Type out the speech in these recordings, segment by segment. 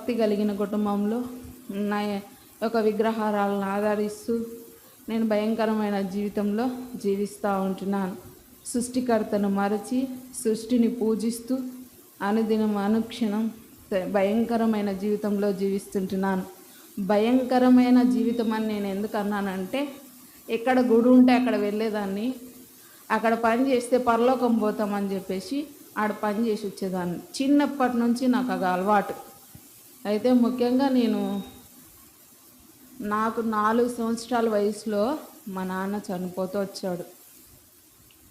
భక్తి కలిగిన కుటుంబంలో నా యొక్క విగ్రహారాలను ఆదరిస్తూ నేను భయంకరమైన జీవితంలో జీవిస్తూ ఉంటున్నాను. సృష్టికర్తను మరచి సృష్టిని పూజిస్తూ అనుదినం అనుక్షణం భయంకరమైన జీవితంలో జీవిస్తుంటున్నాను. భయంకరమైన జీవితం అని నేను ఎందుకు అన్నానంటే, ఎక్కడ గుడి ఉంటే అక్కడ వెళ్ళేదాన్ని, అక్కడ పని చేస్తే పరలోకం పోతామని చెప్పేసి ఆడ పని చేసి వచ్చేదాన్ని. చిన్నప్పటి నుంచి నాకు అది అలవాటు. అయితే ముఖ్యంగా నాకు 4 సంవత్సరాల వయసులో మా నాన్న చనిపోతూ వచ్చాడు.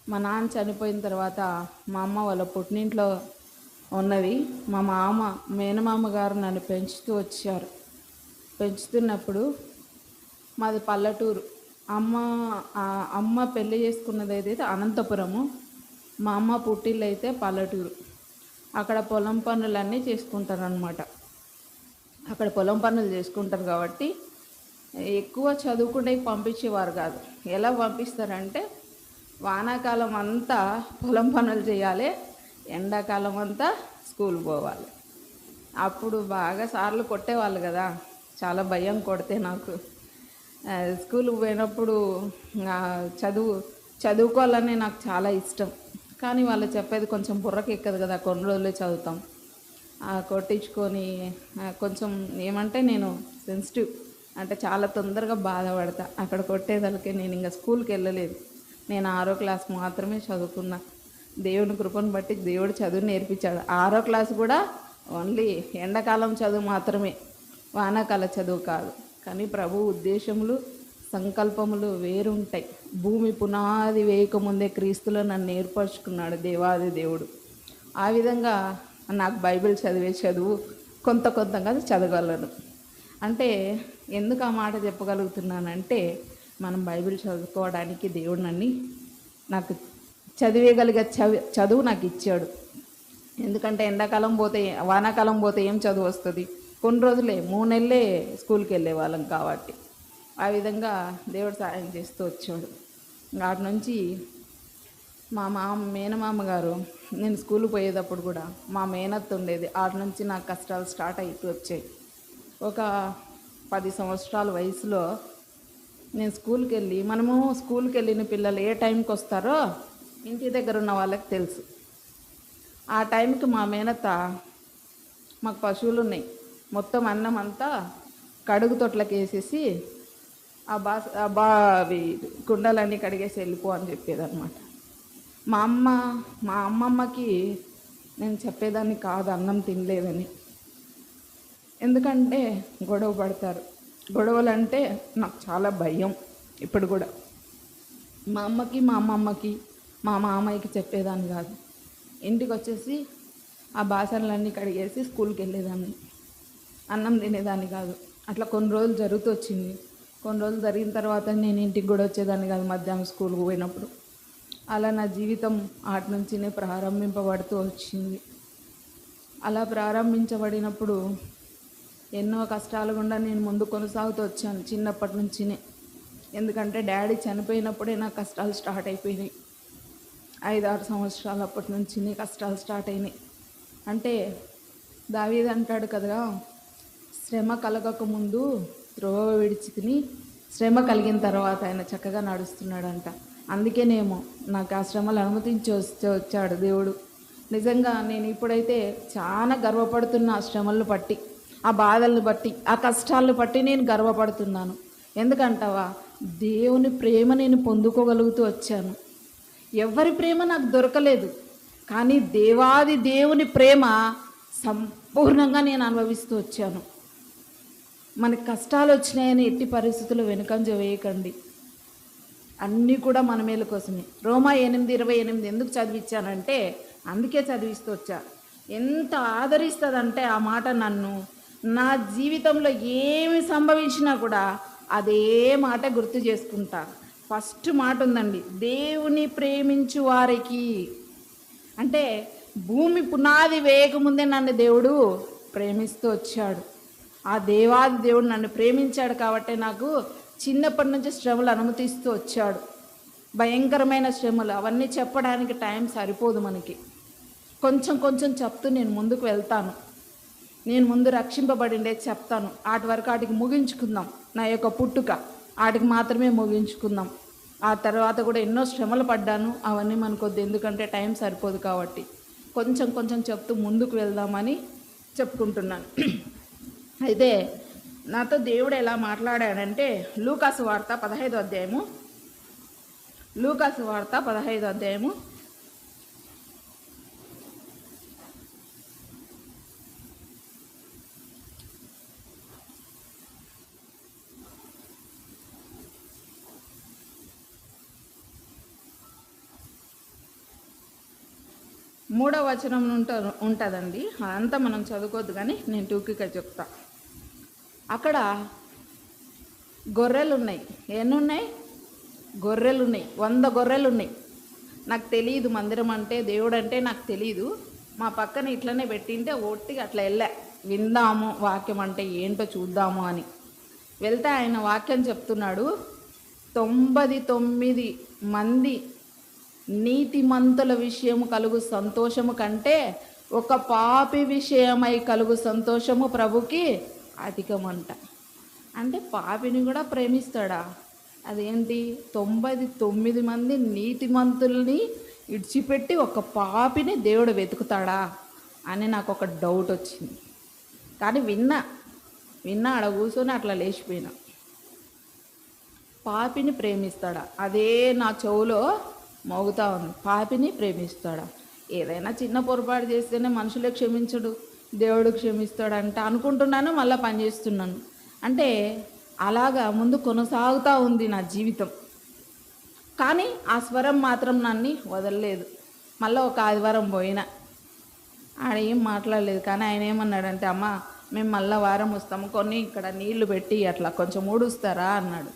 మా నాన్న చనిపోయిన తర్వాత మా అమ్మ వాళ్ళ పుట్టినింట్లో ఉన్నది. మా మేనమామ గారు నన్ను పెంచుతూ వచ్చారు. పెంచుతున్నప్పుడు మాది పల్లెటూరు. అమ్మ పెళ్ళి చేసుకున్నది అయితే అనంతపురము, మా అమ్మ పుట్టిల్లు అయితే పల్లెటూరు. అక్కడ పొలం పనులన్నీ చేసుకుంటారనమాట. అక్కడ పొలం పనులు చేసుకుంటారు కాబట్టి ఎక్కువ చదువుకుంటే పంపించేవారు కాదు. ఎలా పంపిస్తారంటే, వానాకాలం అంతా పొలం పనులు చేయాలి, ఎండాకాలం అంతా స్కూల్ పోవాలి. అప్పుడు బాగా సార్లు కొట్టేవాళ్ళు కదా, చాలా భయం కొడితే నాకు. స్కూల్కి పోయినప్పుడు చదువుకోవాలని నాకు చాలా ఇష్టం. కానీ వాళ్ళు చెప్పేది కొంచెం బుర్రకి ఎక్కదు కదా, కొన్ని రోజులే చదువుతాం. కొట్టించుకొని కొంచెం ఏమంటే నేను సెన్సిటివ్, అంటే చాలా తొందరగా బాధపడతా. అక్కడ కొట్టేదానికి నేను ఇంకా స్కూల్కి వెళ్ళలేదు. నేను 6వ క్లాస్ మాత్రమే చదువుకున్నా. దేవుని కృపను బట్టి దేవుడు చదువు నేర్పించాడు. 6వ క్లాస్ కూడా ఓన్లీ ఎండాకాలం చదువు మాత్రమే, వానాకాల చదువు కాదు. కానీ ప్రభు ఉద్దేశములు సంకల్పములు వేరుంటాయి. భూమి పునాది వేయకముందే క్రీస్తులో నన్ను ఏర్పరచుకున్నాడు దేవాది దేవుడు. ఆ విధంగా నాకు బైబిల్ చదువు కొంతగా చదవగలను. అంటే ఎందుకు ఆ మాట చెప్పగలుగుతున్నానంటే, మనం బైబిల్ చదువుకోవడానికి దేవుడు నాకు చదివేయగలిగే చదువు నాకు ఇచ్చాడు. ఎందుకంటే ఎండాకాలం పోతే వానాకాలం పోతే ఏం చదువు వస్తుంది? కొన్ని రోజులే, 3 నెలలే స్కూల్కి వెళ్ళే వాళ్ళం కాబట్టి ఆ విధంగా దేవుడు సహాయం చేస్తూ వచ్చాడు. వాటి నుంచి మా మేనమామ గారు, నేను స్కూల్కి పోయేటప్పుడు కూడా మా మేనత్త ఉండేది. వాటి నుంచి నాకు కష్టాలు స్టార్ట్ అవుతూ వచ్చాయి. ఒక 10 సంవత్సరాల వయసులో నేను మనము స్కూల్కి వెళ్ళిన పిల్లలు ఏ టైంకి వస్తారో ఇంటి దగ్గర ఉన్న వాళ్ళకి తెలుసు. ఆ టైంకి మా మేనత్త, మాకు పశువులు ఉన్నాయి, మొత్తం అన్నం అంతా కడుగు తొట్లకి వేసేసి అవి కుండలన్నీ కడిగేసి వెళ్ళిపో అని చెప్పేదన్నమాట. మా అమ్మమ్మకి నేను చెప్పేదాన్ని కాదు అన్నం తినలేదని. ఎందుకంటే గొడవ పడతారు. గొడవలు అంటే నాకు చాలా భయం. ఇప్పుడు కూడా మా అమ్మకి మా అమ్మమ్మకి మా మామయ్యకి చెప్పేదాన్ని కాదు. ఇంటికి వచ్చేసి ఆ బాసనలన్నీ కడిగేసి స్కూల్కి వెళ్ళేదాన్ని, అన్నం తినేదాన్ని కాదు. అట్లా కొన్ని రోజులు జరుగుతూ వచ్చింది. కొన్ని రోజులు జరిగిన తర్వాత నేను ఇంటికి కూడా వచ్చేదాన్ని కాదు మధ్యాహ్నం స్కూల్కి పోయినప్పుడు. అలా నా జీవితం ఆటి నుంచినే ప్రారంభింపబడుతూ వచ్చింది. అలా ప్రారంభించబడినప్పుడు ఎన్నో కష్టాలు గుండా నేను ముందు కొనసాగుతూ వచ్చాను చిన్నప్పటి నుంచినే. ఎందుకంటే డాడీ చనిపోయినప్పుడే నా కష్టాలు స్టార్ట్ అయిపోయినాయి. 5-6 సంవత్సరాలు అప్పటి నుంచి కష్టాలు స్టార్ట్ అయినాయి. అంటే దావీదు అంటాడు కదా, శ్రమ కలగక ముందు త్రోవ విడిచి తిని శ్రమ కలిగిన తర్వాత ఆయన చక్కగా నడుస్తున్నాడంట. అందుకేనేమో నాకు ఆ శ్రమలు అనుమతించి వచ్చాడు దేవుడు. నిజంగా నేను ఇప్పుడైతే చాలా గర్వపడుతున్నా. ఆ శ్రమలను బట్టి, ఆ బాధలను బట్టి, ఆ కష్టాలను బట్టి నేను గర్వపడుతున్నాను. ఎందుకంటావా, దేవుని ప్రేమ నేను పొందుకోగలుగుతూ వచ్చాను. ఎవరి ప్రేమ నాకు దొరకలేదు, కానీ దేవాది దేవుని ప్రేమ సంపూర్ణంగా నేను అనుభవిస్తూ వచ్చాను. మనకి కష్టాలు వచ్చినాయని ఎట్టి పరిస్థితుల్లో వెనుకంజ వేయకండి. అన్నీ కూడా మన మేలు కోసమే. రోమా 8:28 ఎందుకు చదివించానంటే అందుకే చదివిస్తూ వచ్చా. ఎంత ఆదరిస్తుందంటే ఆ మాట నన్ను, నా జీవితంలో ఏమి సంభవించినా కూడా అదే మాట గుర్తు చేసుకుంటా. ఫస్ట్ మాట ఉందండి, దేవుని ప్రేమించు వారికి. అంటే భూమి పునాది వేయకముందే నన్ను దేవుడు ప్రేమిస్తూ వచ్చాడు. ఆ దేవాది దేవుడు నన్ను ప్రేమించాడు కాబట్టి నాకు చిన్నప్పటి నుంచి శ్రమలు అనుమతిస్తూ వచ్చాడు. భయంకరమైన శ్రమలు, అవన్నీ చెప్పడానికి టైం సరిపోదు మనకి. కొంచెం చెప్తూ నేను ముందుకు వెళ్తాను. నేను ముందు రక్షింపబడిండే చెప్తాను, వాటి వరకు వాటికి ముగించుకుందాం, నా యొక్క పుట్టుక వాటికి మాత్రమే ముగించుకుందాం. ఆ తర్వాత కూడా ఎన్నో శ్రమలు పడ్డాను, అవన్నీ మనకొద్దు, ఎందుకంటే టైం సరిపోదు కాబట్టి కొంచెం కొంచెం చెప్తూ ముందుకు వెళ్దామని చెప్పుకుంటున్నాను. అయితే నాతో దేవుడు ఎలా మాట్లాడాడంటే లూకాసు వార్త 15వ అధ్యాయము, లూకాసు వార్త 15వ అధ్యాయము 3వ వచనం ఉంటుందండి. అంతా మనం చదువుకోవద్దు, కానీ నేను టూకీగా చెప్తా. అక్కడ గొర్రెలు ఉన్నాయి. ఎన్ని ఉన్నాయి? గొర్రెలు ఉన్నాయి. 100 గొర్రెలు ఉన్నాయి. నాకు తెలియదు మందిరం అంటే, దేవుడు అంటే నాకు తెలియదు. మా పక్కన ఇట్లనే పెట్టింటే ఒట్టిగా అట్లా వెళ్ళా, విందాము వాక్యం అంటే ఏంటో చూద్దాము అని వెళ్తే ఆయన వాక్యం చెప్తున్నాడు. 99 మంది నీతిమంతుల విషయము కలుగు సంతోషము కంటే ఒక పాపి విషయమై కలుగు సంతోషము ప్రభుకి అధికమంట. అంటే పాపిని కూడా ప్రేమిస్తాడా? అదేంటి? 99 మంది నీతిమంతుల్ని ఇడిచిపెట్టి ఒక పాపిని దేవుడు వెతుకుతాడా అని నాకు ఒక డౌట్ వచ్చింది. కానీ విన్నా ఆడ కూర్చొని అట్లా లేచిపోయినా. పాపిని ప్రేమిస్తాడా? అదే నా చెవులో మోగుతా ఉంది. పాపిని ప్రేమిస్తాడా? ఏదైనా చిన్న పొరపాటు చేస్తేనే మనుషులే క్షమించడు, దేవుడు క్షమిస్తాడంట అనుకుంటున్నాను, మళ్ళీ పనిచేస్తున్నాను. అంటే అలాగా ముందు కొనసాగుతూ ఉంది నా జీవితం. కానీ ఆ స్వరం మాత్రం నన్ను వదలలేదు. మళ్ళీ ఒక ఆదివారం పోయినా, ఆడ ఏం మాట్లాడలేదు. కానీ ఆయన ఏమన్నాడంటే, అమ్మ మేము మళ్ళీ వారం వస్తాము, కొన్ని ఇక్కడ నీళ్లు పెట్టి అట్లా కొంచెం ఊడుస్తారా అన్నాడు.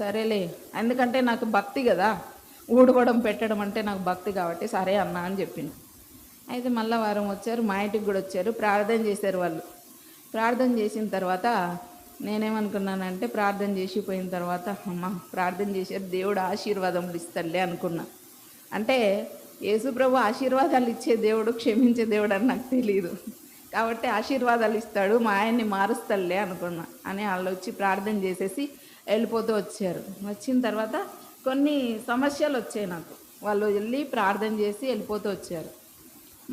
సరేలే, ఎందుకంటే నాకు భక్తి కదా, ఊడవడం పెట్టడం అంటే నాకు భక్తి కాబట్టి సరే అన్నా అని చెప్పిన. అయితే మళ్ళీ వారం వచ్చారు, మా ఇంటికి కూడా వచ్చారు, ప్రార్థన చేశారు వాళ్ళు. ప్రార్థన చేసిన తర్వాత నేనేమనుకున్నానంటే, ప్రార్థన చేసిపోయిన తర్వాత అమ్మ ప్రార్థన చేశారు, దేవుడు ఆశీర్వాదములు ఇస్తాడులే అనుకున్నా. అంటే యేసుప్రభు ఆశీర్వాదాలు ఇచ్చే దేవుడు, క్షమించే దేవుడు అని నాకు తెలియదు కాబట్టి ఆశీర్వాదాలు ఇస్తాడు, మా ఆయన్ని మారుస్తాడులే అనుకున్నా. అని వాళ్ళు వచ్చి ప్రార్థన చేసేసి వెళ్ళిపోతూ వచ్చారు. వచ్చిన తర్వాత కొన్ని సమస్యలు వచ్చాయి నాకు. వాళ్ళు వెళ్ళి ప్రార్థన చేసి వెళ్ళిపోతూ వచ్చారు.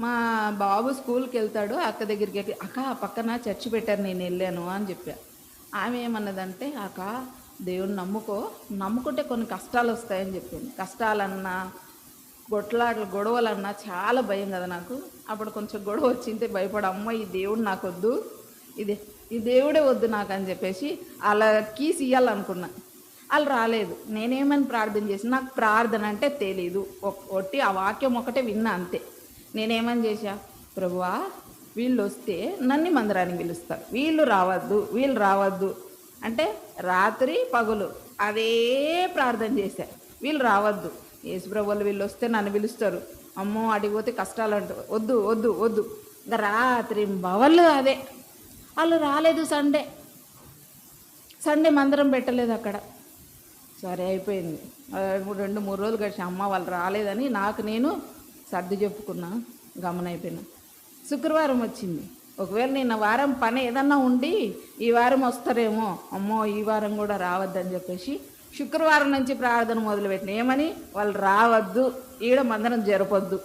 మా బాబు స్కూల్కి వెళ్తాడు, అక్క దగ్గరికి అక్క పక్కన చర్చి పెట్టారు, నేను వెళ్ళాను అని చెప్పాను. ఆమె ఏమన్నదంటే, అక్క దేవుని నమ్ముకుంటే కొన్ని కష్టాలు వస్తాయని చెప్పింది. కష్టాలన్నా గొడవలన్నా చాలా భయం కదా నాకు. అప్పుడు కొంచెం గొడవ వచ్చింటే భయపడ, అమ్మ ఈ దేవుడు నాకు వద్దు, ఈ దేవుడే వద్దు నాకు అని చెప్పేసి అలా కీస్ ఇవ్వాలనుకున్నా. వాళ్ళు రాలేదు. నేనేమని ప్రార్థన చేసి, నాకు ప్రార్థన అంటే తెలీదు, ఒట్టి ఆ వాక్యం ఒకటే విన్నా అంతే. నేనేమని చేశా, ప్రభువా వీళ్ళు వస్తే నన్ను మందిరానికి పిలుస్తారు, వీళ్ళు రావద్దు అంటే రాత్రి పగులు అదే ప్రార్థన చేశా. వీళ్ళు రావద్దు, యేసుప్రభువులు వీళ్ళు వస్తే నన్ను పిలుస్తారు, అమ్మో అడిగిపోతే కష్టాలు అంటూ వద్దు. ఇంకా రాత్రి బవళ్ళు అదే. వాళ్ళు రాలేదు. సండే మందిరం పెట్టలేదు అక్కడ. సరే అయిపోయింది. 2-3 రోజులు గడిచి అమ్మ వాళ్ళు రాలేదని నాకు నేను సర్ది చెప్పుకున్నా, గమనైపోయినా. శుక్రవారం వచ్చింది. ఒకవేళ నిన్న వారం పని ఏదన్నా ఉండి ఈ వారం వస్తారేమో, అమ్మో ఈ వారం కూడా రావద్దని చెప్పేసి శుక్రవారం నుంచి ప్రార్థన మొదలుపెట్టిన. ఏమని? వాళ్ళు రావద్దు, ఈడ మందిరం జరపొద్దు.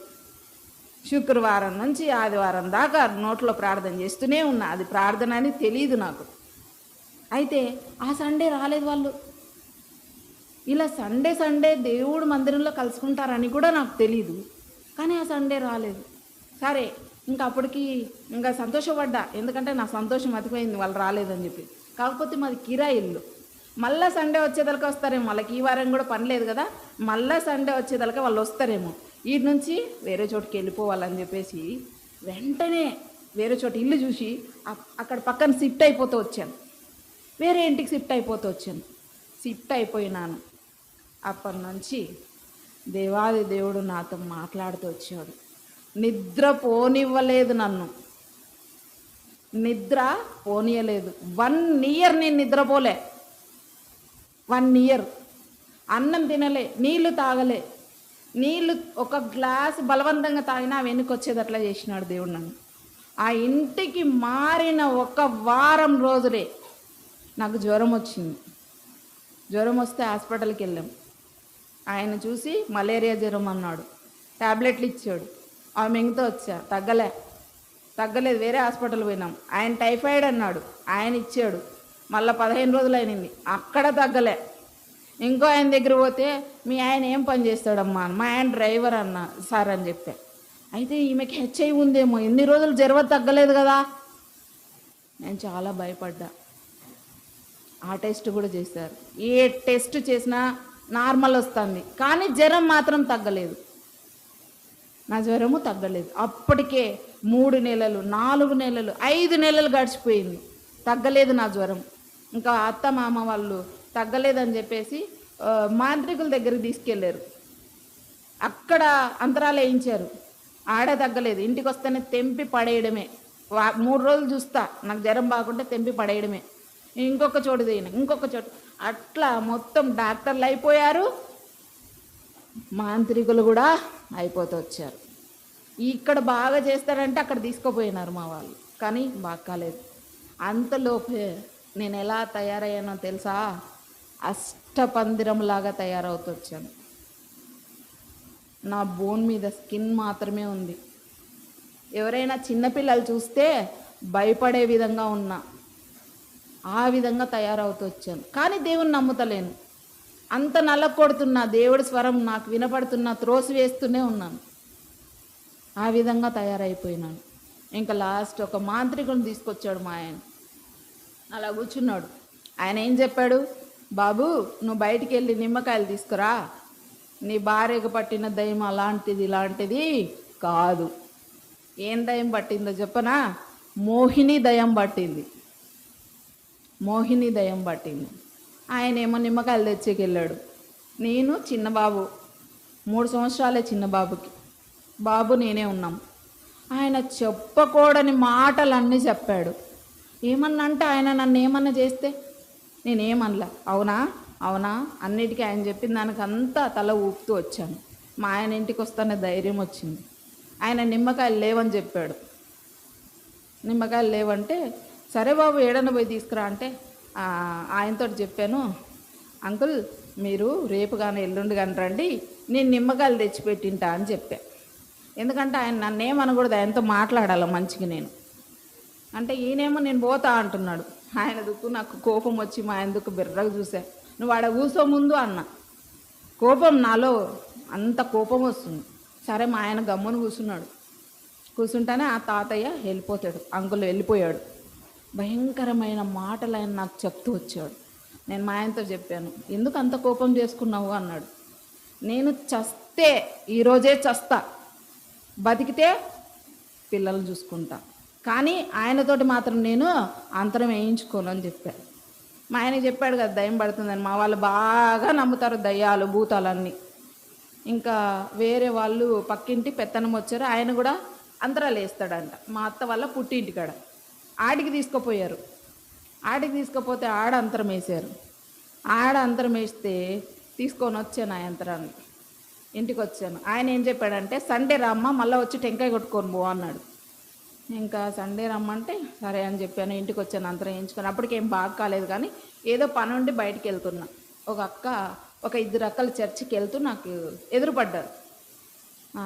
శుక్రవారం నుంచి ఆదివారం దాకా నోట్లో ప్రార్థన చేస్తూనే ఉన్నా. అది ప్రార్థన అని తెలియదు నాకు. అయితే ఆ సండే రాలేదు వాళ్ళు. ఇలా సండే దేవుడు మందిరంలో కలుసుకుంటారని కూడా నాకు తెలీదు. కానీ ఆ సండే రాలేదు. సరే ఇంకా అప్పటికి ఇంకా సంతోషపడ్డా, ఎందుకంటే నా సంతోషం అతిపోయింది వాళ్ళు రాలేదని చెప్పి. కాకపోతే మాది కిరాయి ఇల్లు. మళ్ళీ సండే వచ్చేదలకి వస్తారేమో, వాళ్ళకి ఈ వారం కూడా పని లేదు కదా, మళ్ళీ సండే వచ్చేదలకి వాళ్ళు వస్తారేమో, వీటి నుంచి వేరే చోటుకి వెళ్ళిపోవాలని చెప్పేసి వెంటనే వేరే చోట ఇల్లు చూసి అక్కడ పక్కన షిఫ్ట్ అయిపోతూ వచ్చాను. వేరే ఇంటికి షిఫ్ట్ అయిపోయినాను. అప్పటి నుంచి దేవాది దేవుడు నాతో మాట్లాడుతూ వచ్చాడు. నిద్ర పోనివ్వలేదు, నిద్ర పోనీయలేదు. 1 ఇయర్ నేను నిద్రపోలే. 1 ఇయర్ అన్నం తినలే, నీళ్లు తాగలే. నీళ్లు ఒక గ్లాస్ బలవంతంగా తాగినా వెనుకొచ్చేది అట్లా చేసినాడు దేవుడు నన్ను. ఆ ఇంటికి మారిన ఒక వారం రోజులే నాకు జ్వరం వచ్చింది. జ్వరం వస్తే హాస్పిటల్కి వెళ్ళాం. ఆయన చూసి మలేరియా జ్వరం అన్నాడు, ట్యాబ్లెట్లు ఇచ్చాడు. ఆ మింగితో వచ్చా, తగ్గలేదు. వేరే హాస్పిటల్ పోయినాం. ఆయన టైఫాయిడ్ అన్నాడు, ఆయన ఇచ్చాడు. మళ్ళీ 15 రోజులు అయినది, అక్కడ తగ్గలే. ఇంకో ఆయన దగ్గర పోతే మీ ఆయన ఏం పని చేస్తాడమ్మా, మా ఆయన డ్రైవర్ అన్న సార్ అని చెప్పా. అయితే ఈమెకి హెచ్ఐవి ఉందేమో, ఎన్ని రోజులు జ్వరం తగ్గలేదు కదా. నేను చాలా భయపడ్డా. ఆ టెస్ట్ కూడా చేశారు. ఏ టెస్ట్ చేసినా నార్మల్ వస్తుంది, కానీ జ్వరం మాత్రం తగ్గలేదు. నా జ్వరము తగ్గలేదు. అప్పటికే 3 నెలలు, 4 నెలలు, 5 నెలలు గడిచిపోయింది, తగ్గలేదు నా జ్వరం. ఇంకా అత్త మామ వాళ్ళు తగ్గలేదని చెప్పేసి మాంత్రికుల దగ్గరికి తీసుకెళ్ళారు. అక్కడ అంతరాలు వేయించారు, ఆడ తగ్గలేదు. ఇంటికి వస్తేనే తెంపి పడేయడమే. 3 రోజులు చూస్తా, నాకు జ్వరం బాగుంటే తెంపి పడేయడమే. ఇంకొక చోటు తిన, ఇంకొక చోటు, అట్లా మొత్తం డాక్టర్లు అయిపోయారు, మాంత్రికులు కూడా అయిపోతూ వచ్చారు. ఇక్కడ బాగా చేస్తారంటే అక్కడ తీసుకుపోయినారు మా వాళ్ళు, కానీ బాగా కాలేదు. అంతలోపే నేను ఎలా తయారయ్యానో తెలుసా? అష్టపందిరంలాగా తయారవుతూ వచ్చాను. నా బోన్ మీద స్కిన్ మాత్రమే ఉంది. ఎవరైనా చిన్నపిల్లలు చూస్తే భయపడే విధంగా ఉన్నా, ఆ విధంగా తయారవుతూ వచ్చాను. కానీ దేవుని నమ్ముతలేను. అంత నల్లకొడుతున్నా, దేవుడి స్వరం నాకు వినపడుతున్నా, త్రోసి వేస్తూనే ఉన్నాను. ఆ విధంగా తయారైపోయినాను. ఇంకా లాస్ట్ ఒక మాంత్రికుని తీసుకొచ్చాడు మా ఆయన. అలా కూర్చున్నాడు. ఆయన ఏం చెప్పాడు? బాబు, నువ్వు బయటికి వెళ్ళి నిమ్మకాయలు తీసుకురా, నీ భార్యకు పట్టిన దయ్యం అలాంటిది ఇలాంటిది కాదు. ఏం దయ్యం పట్టిందో చెప్పనా? మోహిని దయ్యం పట్టింది. మోహిని దయ్యం పట్టింది. ఆయన ఏమో నిమ్మకాయలు తెచ్చేకెళ్ళాడు. నేను చిన్న బాబు, 3 సంవత్సరాలే చిన్న బాబుకి, బాబు నేనే ఉన్నాం. ఆయన చెప్పకూడని మాటలన్నీ చెప్పాడు. ఏమన్నా అంటే ఆయన నన్ను ఏమన్నా చేస్తే నేనేమనలా. అవునా అవునా అన్నిటికీ ఆయన చెప్పిన దానికి అంతా తల ఊపుతూ వచ్చాను. మా ఆయన ఇంటికి వస్తానే ధైర్యం వచ్చింది. ఆయన నిమ్మకాయలు లేవని చెప్పాడు. నిమ్మకాయలు లేవంటే సరే బాబు ఏడన్నా పోయి తీసుకురా అంటే ఆయనతో చెప్పాను, అంకుల్ మీరు రేపు కానీ ఎల్లుండి కానీ రండి, నేను నిమ్మకాయలు తెచ్చిపెట్టింటా అని చెప్పా. ఎందుకంటే ఆయన నన్నేమనకూడదు, ఆయనతో మాట్లాడాలి మంచిగా నేను. అంటే ఈయనేమో నేను పోతా అంటున్నాడు. ఆయన దుక్కు నాకు కోపం వచ్చి మా ఆయన దుక్కు బిర్రగా చూసా. నువ్వు ఆడ కూసో ముందు అన్న. కోపం నాలో అంత కోపం వస్తుంది. సరే మా ఆయన గమ్మును కూర్చున్నాడు. కూర్చుంటేనే ఆ తాతయ్య వెళ్ళిపోతాడు, అంకుల్ వెళ్ళిపోయాడు. భయంకరమైన మాటలు ఆయన నాకు చెప్తూ వచ్చాడు. నేను మా ఆయనతో చెప్పాను, ఎందుకు అంత కోపం చేసుకున్నావు అన్నాడు. నేను చస్తే ఈరోజే చస్తా, బతికితే పిల్లల్ని చూసుకుంటా, కానీ ఆయనతోటి మాత్రం నేను అంతరం వేయించుకోను అని చెప్పాను. మా ఆయన చెప్పాడు కదా దయ్యం పడుతుందని. మా వాళ్ళు బాగా నమ్ముతారు దయ్యాలు భూతాలన్నీ. ఇంకా వేరే వాళ్ళు పక్కింటి పెత్తనం వచ్చారు, ఆయన కూడా అంతరాలు వేస్తాడంట. మా అత్త వాళ్ళ పుట్టింటికాడ ఆడికి తీసుకుపోయారు. ఆడికి తీసుకుపోతే ఆడ అంతరం వేసారు. ఆడ అంతరం వేస్తే తీసుకొని వచ్చాను ఆ యంత్రాన్ని. ఇంటికి వచ్చాను. ఆయన ఏం చెప్పాడంటే సండే రమ్మ, మళ్ళీ వచ్చి టెంకాయ కొట్టుకొని పో అన్నాడు. ఇంకా సండే రమ్మంటే సరే అని చెప్పాను. ఇంటికి వచ్చాను, అంతరం వేయించుకొని. అప్పటికేం బాగా కాలేదు, కానీ ఏదో పని ఉండి బయటికి వెళ్తున్నా. ఒక 2 అక్కలు చర్చికి వెళ్తూ నాకు ఎదురుపడ్డారు.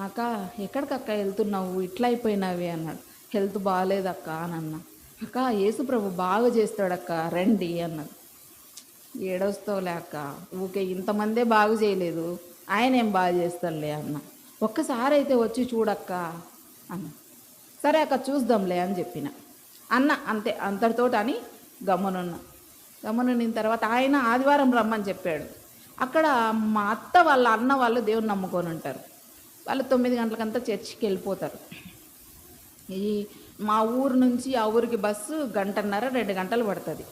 అక్క ఎక్కడికక్క వెళ్తున్నావు, ఇట్లా అయిపోయినావి అన్నాడు. హెల్త్ బాగాలేదక్క అని అన్నా. అక్క యేసు ప్రభు బాగా చేస్తాడక్క రండి అన్నాడు. ఏడొస్తావులే అక్క, ఊకే ఇంతమందే బాగు చేయలేదు, ఆయన ఏం బాగా చేస్తాడులే అన్న. ఒక్కసారి అయితే వచ్చి చూడక్క అన్న. సరే అక్క చూద్దాంలే అని చెప్పిన అన్న. అంతే, అంతటితో అని గమ్మునున్న తర్వాత ఆయన ఆదివారం రమ్మని చెప్పాడు. అక్కడ మా అత్త వాళ్ళ అన్న వాళ్ళు దేవుని నమ్ముకొని ఉంటారు. వాళ్ళు 9 గంటలకంతా చర్చికి వెళ్ళిపోతారు. మా ఊరు నుంచి ఆ ఊరికి బస్సు 1.5 2 గంటలు పడుతుంది.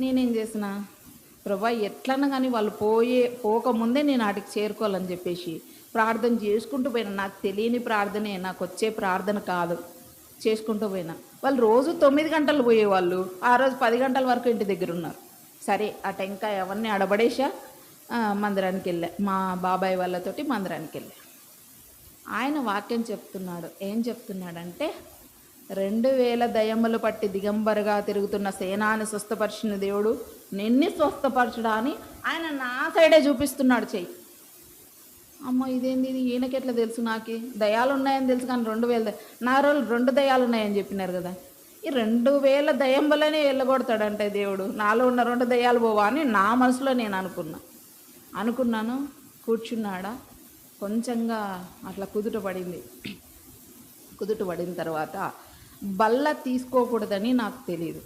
నేనేం చేసిన, ప్రభా ఎట్లన్నా కానీ వాళ్ళు పోకముందే నేను వాటికి చేరుకోవాలని చెప్పేసి ప్రార్థన చేసుకుంటూ పోయినా. నాకు తెలియని ప్రార్థనే, నాకు వచ్చే ప్రార్థన కాదు, చేసుకుంటూ పోయినా. వాళ్ళు రోజు 9 గంటలు పోయేవాళ్ళు, ఆ రోజు 10 గంటల వరకు ఇంటి దగ్గర ఉన్నారు. సరే ఆ టెంకాయ అవన్నీ అడబడేసా, మందిరానికి వెళ్ళా. మా బాబాయ్ వాళ్ళతోటి మందిరానికి వెళ్ళా. ఆయన వాక్యం చెప్తున్నాడు. ఏం చెప్తున్నాడంటే, 2000 దయ్యములు పట్టి దిగంబరుగా తిరుగుతున్న సేనాని స్వస్థపరిచిన దేవుడు నిన్ను స్వస్థపరచడా అని ఆయన నా సైడే చూపిస్తున్నాడు చెయ్యి. అమ్మ ఇదేంది, ఇది ఈయనకెట్లా తెలుసు? నాకు దయాలు ఉన్నాయని తెలుసు కానీ 2000 నా రోజులు 2 దయాలు ఉన్నాయని చెప్పినారు కదా. ఈ 2000 దయ్యంబలనే వెళ్ళగొడతాడంటే దేవుడు, నాలో ఉన్న 2 దయ్యాలు పోవా అని నా మనసులో నేను అనుకున్నాను. కూర్చున్నాడా, కొంచెంగా అట్లా కుదుట పడిన తర్వాత బల్ల తీసుకోకూడదని నాకు తెలియదు.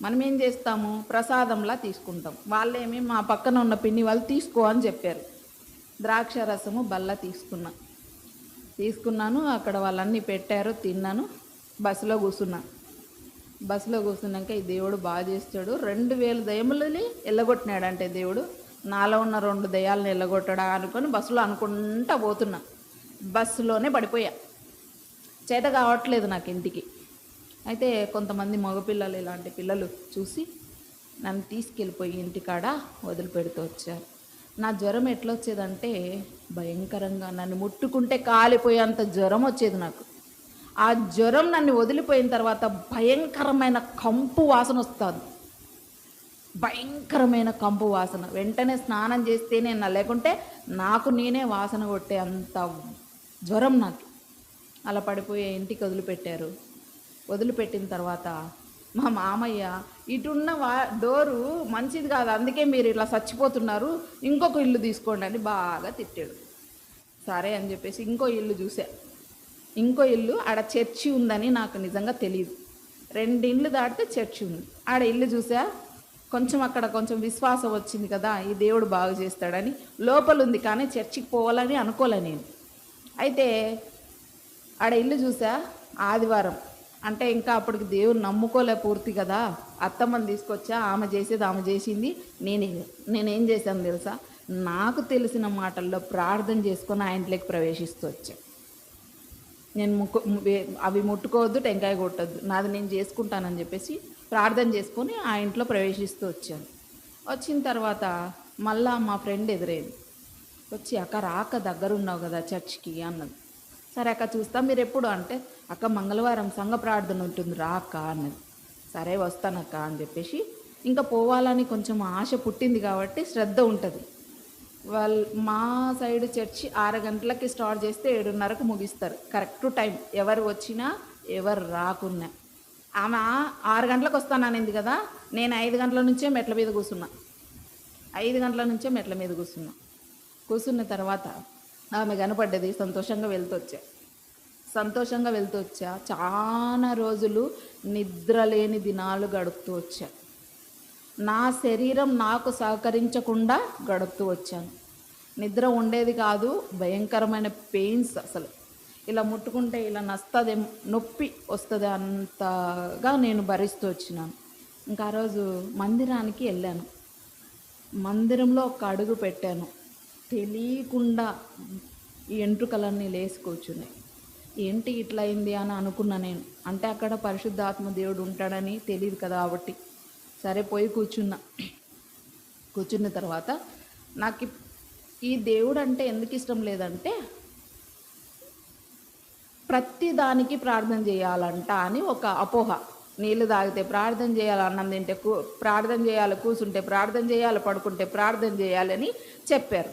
మనం ఏం చేస్తాము, ప్రసాదంలా తీసుకుంటాం. వాళ్ళేమి మా పక్కన ఉన్న పిన్ని వాళ్ళు తీసుకో అని చెప్పారు. ద్రాక్ష రసము బల్ల తీసుకున్నాను. అక్కడ వాళ్ళన్నీ పెట్టారు, తిన్నాను. బస్సులో కూర్చున్నాక ఈ దేవుడు బాగా చేస్తాడు. 2000 దయ్యములని ఎల్లగొట్టినాడంటే దేవుడు, నాలో ఉన్న 2 దయ్యాలను ఎల్లగొట్టాడా అనుకొని బస్సులో అనుకుంటా పోతున్నా. బస్సులోనే పడిపోయా, చేత కావట్లేదు నాకు ఇంటికి. అయితే కొంతమంది మగపిల్లలు, ఇలాంటి పిల్లలు చూసి నన్ను తీసుకెళ్ళిపోయి ఇంటికాడ వదిలిపెడుతూ వచ్చారు. నా జ్వరం ఎట్లా వచ్చేదంటే భయంకరంగా, నన్ను ముట్టుకుంటే కాలిపోయేంత జ్వరం వచ్చేది నాకు. ఆ జ్వరం నన్ను వదిలిపోయిన తర్వాత భయంకరమైన కంపు వాసన వస్తుంది, భయంకరమైన కంపు వాసన. వెంటనే స్నానం చేస్తేనే లేకుంటే నాకు నేనే వాసన కొట్టే అంత జ్వరం నాకు. అలా పడిపోయే ఇంటికి వదిలిపెట్టిన తర్వాత మా మామయ్య, ఇటున్న డోరు మంచిది కాదు, అందుకే మీరు ఇలా చచ్చిపోతున్నారు, ఇంకొక ఇల్లు తీసుకోండి అని బాగా తిట్టాడు. సరే అని చెప్పేసి ఇంకో ఇల్లు చూసా. ఇంకో ఇల్లు ఆడ చర్చి ఉందని నాకు నిజంగా తెలియదు. 2 ఇండ్లు దాటితే చర్చి ఉంది. ఆడ ఇల్లు చూసా. అక్కడ కొంచెం విశ్వాసం వచ్చింది కదా, ఈ దేవుడు బాగు చేస్తాడని. లోపల ఉంది కానీ చర్చికి పోవాలని అనుకోలే నేను. అయితే ఆడ ఇల్లు చూసా. ఆదివారం అంటే ఇంకా అప్పటికి దేవుడు నమ్ముకోలే పూర్తి కదా. అత్తమ్మని తీసుకొచ్చా, ఆమె చేసింది. నేనేం చేశాను తెలుసా, నాకు తెలిసిన మాటల్లో ప్రార్థన చేసుకొని ఆ ఇంట్లోకి ప్రవేశిస్తూ వచ్చా. నేను అవి ముట్టుకోవద్దు, టెంకాయ కొట్టద్దు, నాది నేను చేసుకుంటానని చెప్పేసి ప్రార్థన చేసుకొని ఆ ఇంట్లో ప్రవేశిస్తూ వచ్చాను. వచ్చిన తర్వాత మళ్ళా మా ఫ్రెండ్ ఎదురైంది. వచ్చి అక్క రాక దగ్గరున్నావు కదా చర్చికి అన్నది. సరే అక్క చూస్తా, మీరు ఎప్పుడు అంటే, అక్క మంగళవారం సంఘ ప్రార్థన ఉంటుంది రా అక్క అన్నది. సరే వస్తానక్క అని చెప్పేసి ఇంకా పోవాలని కొంచెం ఆశ పుట్టింది కాబట్టి శ్రద్ధ ఉంటుంది. మా సైడ్ చర్చి 6 గంటలకి స్టార్ట్ చేస్తే 7:30కు ముగిస్తారు. కరెక్ట్ టైం, ఎవరు వచ్చినా ఎవరు రాకున్నా. ఆమె 6 గంటలకు వస్తాననింది కదా, నేను 5 గంటల నుంచే మెట్ల మీద కూర్చున్నా. కూర్చున్న తర్వాత ఆమె కనపడ్డది. సంతోషంగా వెళ్తూ వచ్చా. చాలా రోజులు నిద్రలేని దినాలు గడుపుతూ వచ్చా. నా శరీరం నాకు సహకరించకుండా గడుపుతూ వచ్చాను. నిద్ర ఉండేది కాదు, భయంకరమైన పెయిన్స్. అసలు ఇలా ముట్టుకుంటే ఇలా నొప్పి వస్తుంది అంతగా నేను భరిస్తూ వచ్చినాను. ఇంకా ఆ రోజు మందిరానికి వెళ్ళాను. మందిరంలో ఒక అడుగు పెట్టాను, తెలియకుండా ఈ ఎంట్రుకలన్నీ లేచి కూర్చున్నాయి. ఏంటి ఇట్లా అయింది అని అనుకున్నా నేను. అంటే అక్కడ పరిశుద్ధాత్మ దేవుడు ఉంటాడని తెలియదు కదా కాబట్టి సరే పోయి కూర్చున్న తర్వాత నాకు ఈ దేవుడు అంటే ఎందుకు ఇష్టం లేదంటే, ప్రతి దానికి ప్రార్థన చేయాలంట అని ఒక అపోహ. నీళ్ళు తాగితే ప్రార్థన చేయాలి, అన్నం తింటే ప్రార్థన చేయాలి, కూర్చుంటే ప్రార్థన చేయాలి, పడుకుంటే ప్రార్థన చేయాలని చెప్పారు.